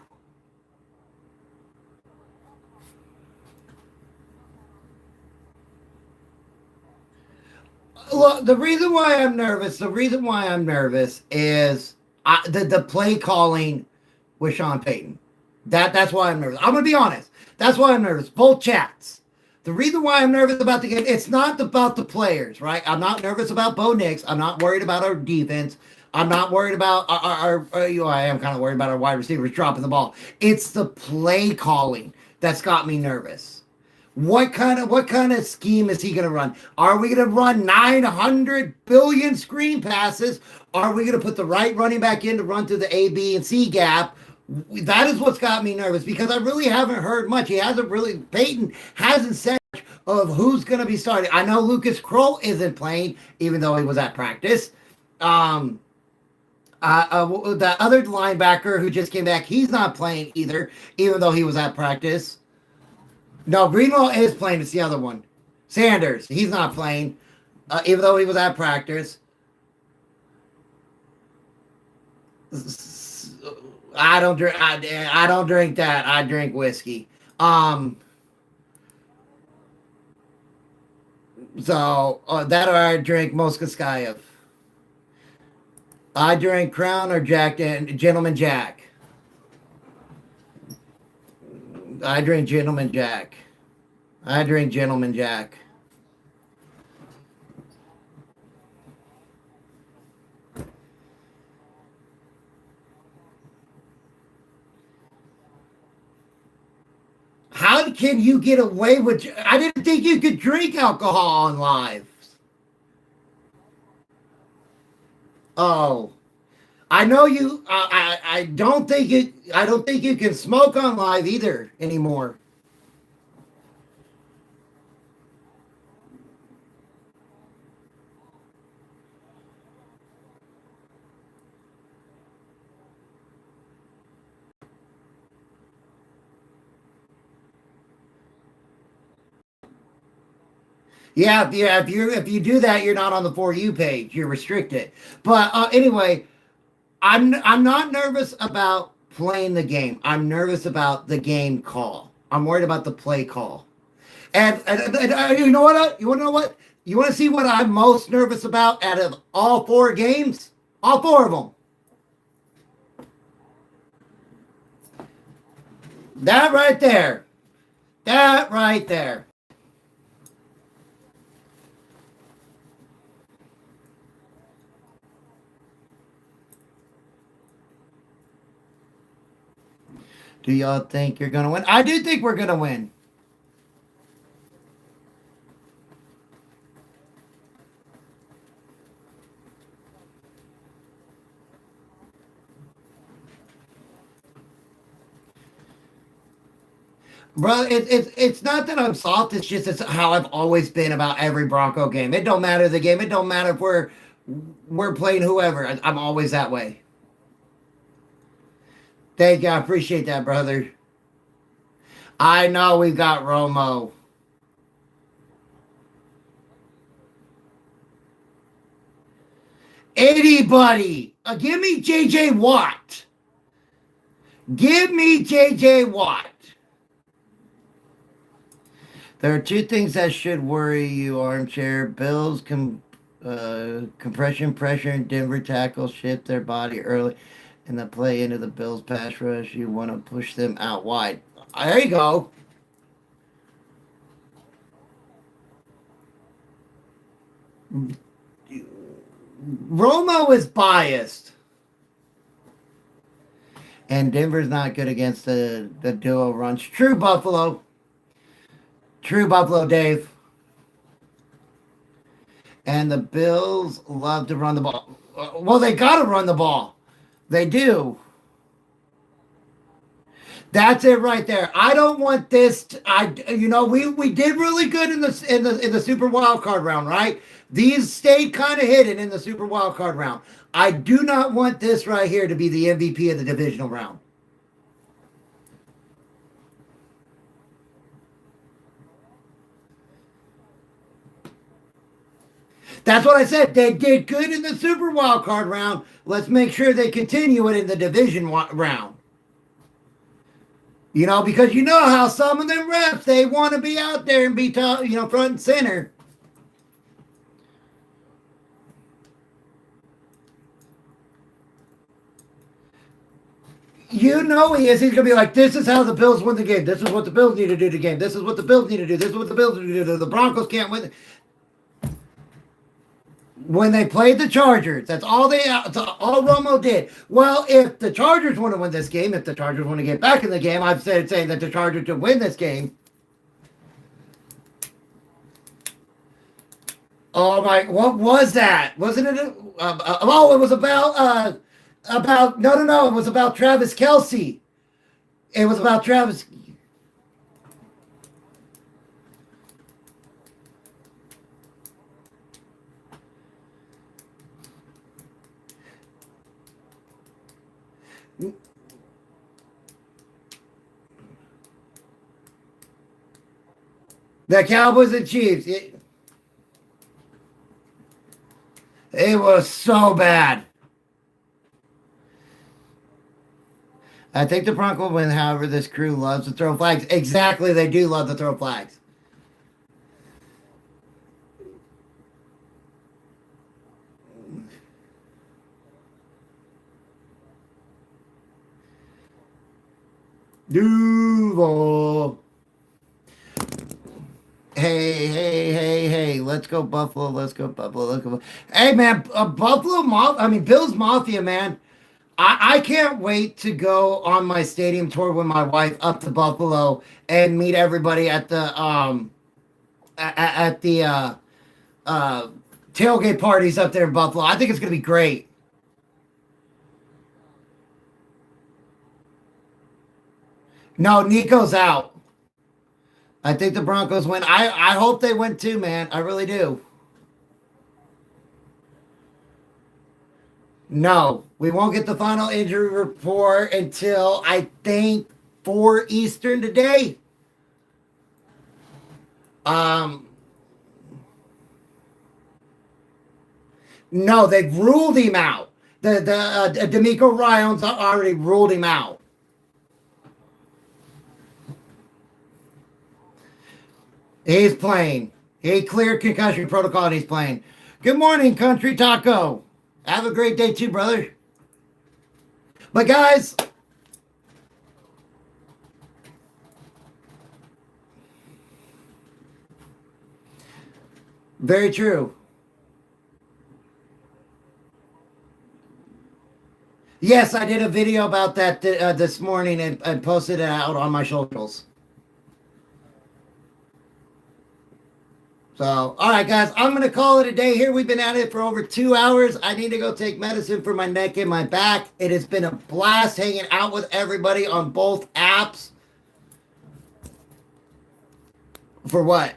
Look, the reason why I'm nervous is the play calling with Sean Payton. That's why I'm nervous. I'm gonna be honest. That's why I'm nervous. Both chats. The reason why I'm nervous about the game, it's not about the players, right? I'm not nervous about Bo Nix. I'm not worried about our defense. I'm not worried about I am kind of worried about our wide receivers dropping the ball. It's the play calling that's got me nervous. What kind of scheme is he going to run? Are we going to run 900 billion screen passes? Are we going to put the right running back in to run through the A, B, and C gap? That is what's got me nervous because I really haven't heard much. Peyton hasn't said much of who's going to be starting. I know Lucas Kroll isn't playing, even though he was at practice. The other linebacker who just came back, he's not playing either, even though he was at practice. No, Greenlaw is playing. It's the other one. Sanders, he's not playing, even though he was at practice. I don't drink. I don't drink that. I drink whiskey. So that or I drink Moskaskayev. I drink Crown or Jack and Gentleman Jack. I drink Gentleman Jack. I drink Gentleman Jack. How can you get away with? I didn't think you could drink alcohol on live. Oh, I know you. I don't think it. I don't think you can smoke on live either anymore. If you do that, you're not on the For You page. You're restricted. But anyway, I'm not nervous about playing the game. I'm nervous about the game call. I'm worried about the play call. And you know what? You want to know what? You want to see what I'm most nervous about out of all 4 games? All 4 of them. That right there. That right there. Do y'all think you're going to win? I do think we're going to win. Bro, it's not that I'm soft. It's just it's how I've always been about every Bronco game. It don't matter the game. It don't matter if we're playing whoever. I'm always that way. Thank you. I appreciate that, brother. I know we got Romo. Anybody. Give me J.J. Watt. Give me J.J. Watt. There are two things that should worry you, Armchair. Bills compression pressure and Denver tackle shift their body early in the play into the Bills pass rush. You want to push them out wide. There you go. Romo is biased. And Denver's not good against the duo runs. True, Buffalo. True, Buffalo, Dave. And the Bills love to run the ball. Well, they got to run the ball. They do. That's it right there. I don't want this. We did really good in the Super Wild Card round, right? These stayed kind of hidden in the Super Wild Card round. I do not want this right here to be the MVP of the divisional round. That's what I said. They did good in the Super Wild Card round. Let's make sure they continue it in the division round. Because you know how some of them refs, they want to be out there and be front and center. You know he is. He's going to be like, this is how the Bills win the game. This is what the Bills need to do the game. This is what the Bills need to do. This is what the Bills need to do. The Broncos can't win. When they played the Chargers, that's all Romo did. Well, if the Chargers want to win this game, if the Chargers want to get back in the game, I've said saying that the Chargers should win this game. Oh my! What was that? Wasn't it? It was about no. It was about Travis Kelce. It was about Travis. The Cowboys and Chiefs. It was so bad. I think the Broncos will win. However, this crew loves to throw flags. Exactly, they do love to throw flags. Duval. Hey, let's go Buffalo, let's go Buffalo, let's go. Hey, man, Bills Mafia, man. I can't wait to go on my stadium tour with my wife up to Buffalo and meet everybody at the tailgate parties up there in Buffalo. I think it's going to be great. No, Nico's out. I think the Broncos win. I hope they win too, man. I really do. No, we won't get the final injury report until I think 4 Eastern today. No, they've ruled him out. The D'Amico Ryans already ruled him out. He's playing. He cleared concussion protocol and he's playing. Good morning, Country Taco. Have a great day too, brother. But guys, very true. Yes, I did a video about that this morning and posted it out on my socials. So, all right, guys, I'm going to call it a day here. We've been at it for over 2 hours. I need to go take medicine for my neck and my back. It has been a blast hanging out with everybody on both apps. For what?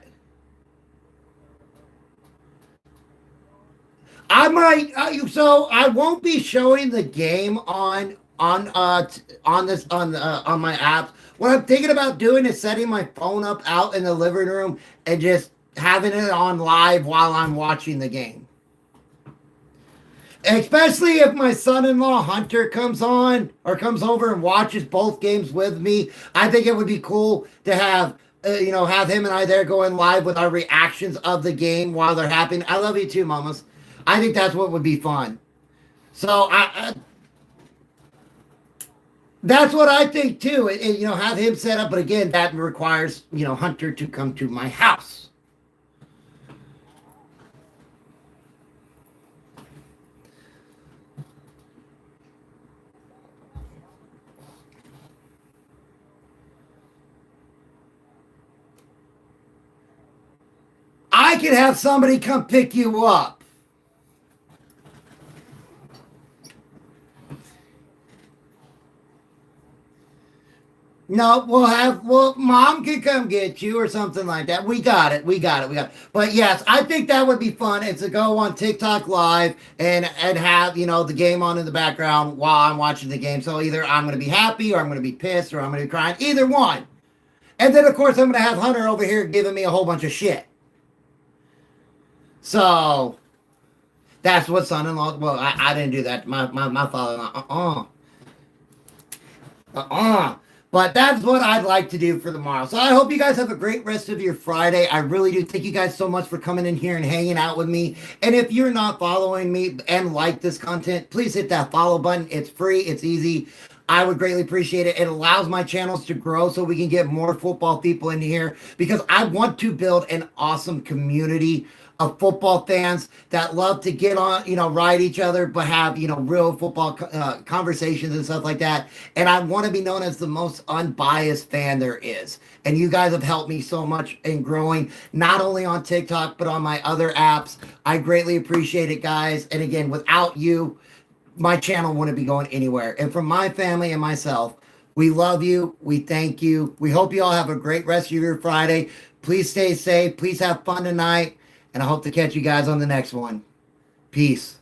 I might. So I won't be showing the game on my apps. What I'm thinking about doing is setting my phone up out in the living room and just having it on live while I'm watching the game. Especially if my son-in-law Hunter comes on or comes over and watches both games with me. I think it would be cool to have have him and I there going live with our reactions of the game while they're happening. I love you too, mamas. I think that's what would be fun. So that's what I think too. Have him set up, but again, that requires Hunter to come to my house. I could have somebody come pick you up. No, mom can come get you or something like that. We got it. We got it. We got it. But yes, I think that would be fun. It's to go on TikTok live and have, the game on in the background while I'm watching the game. So either I'm going to be happy or I'm going to be pissed or I'm going to be crying. Either one. And then, of course, I'm going to have Hunter over here giving me a whole bunch of shit. So that's what son-in-law. Well, I didn't do that. My father-in-law. But that's what I'd like to do for tomorrow. So I hope you guys have a great rest of your Friday. I really do. Thank you guys so much for coming in here and hanging out with me. And if you're not following me and like this content, please hit that follow button. It's free. It's easy. I would greatly appreciate it. It allows my channels to grow so we can get more football people into here because I want to build an awesome community of football fans that love to get on, ride each other, but have, real football conversations and stuff like that. And I want to be known as the most unbiased fan there is. And you guys have helped me so much in growing, not only on TikTok, but on my other apps. I greatly appreciate it, guys. And again, without you, my channel wouldn't be going anywhere. And from my family and myself, we love you. We thank you. We hope you all have a great rest of your Friday. Please stay safe. Please have fun tonight. And I hope to catch you guys on the next one. Peace.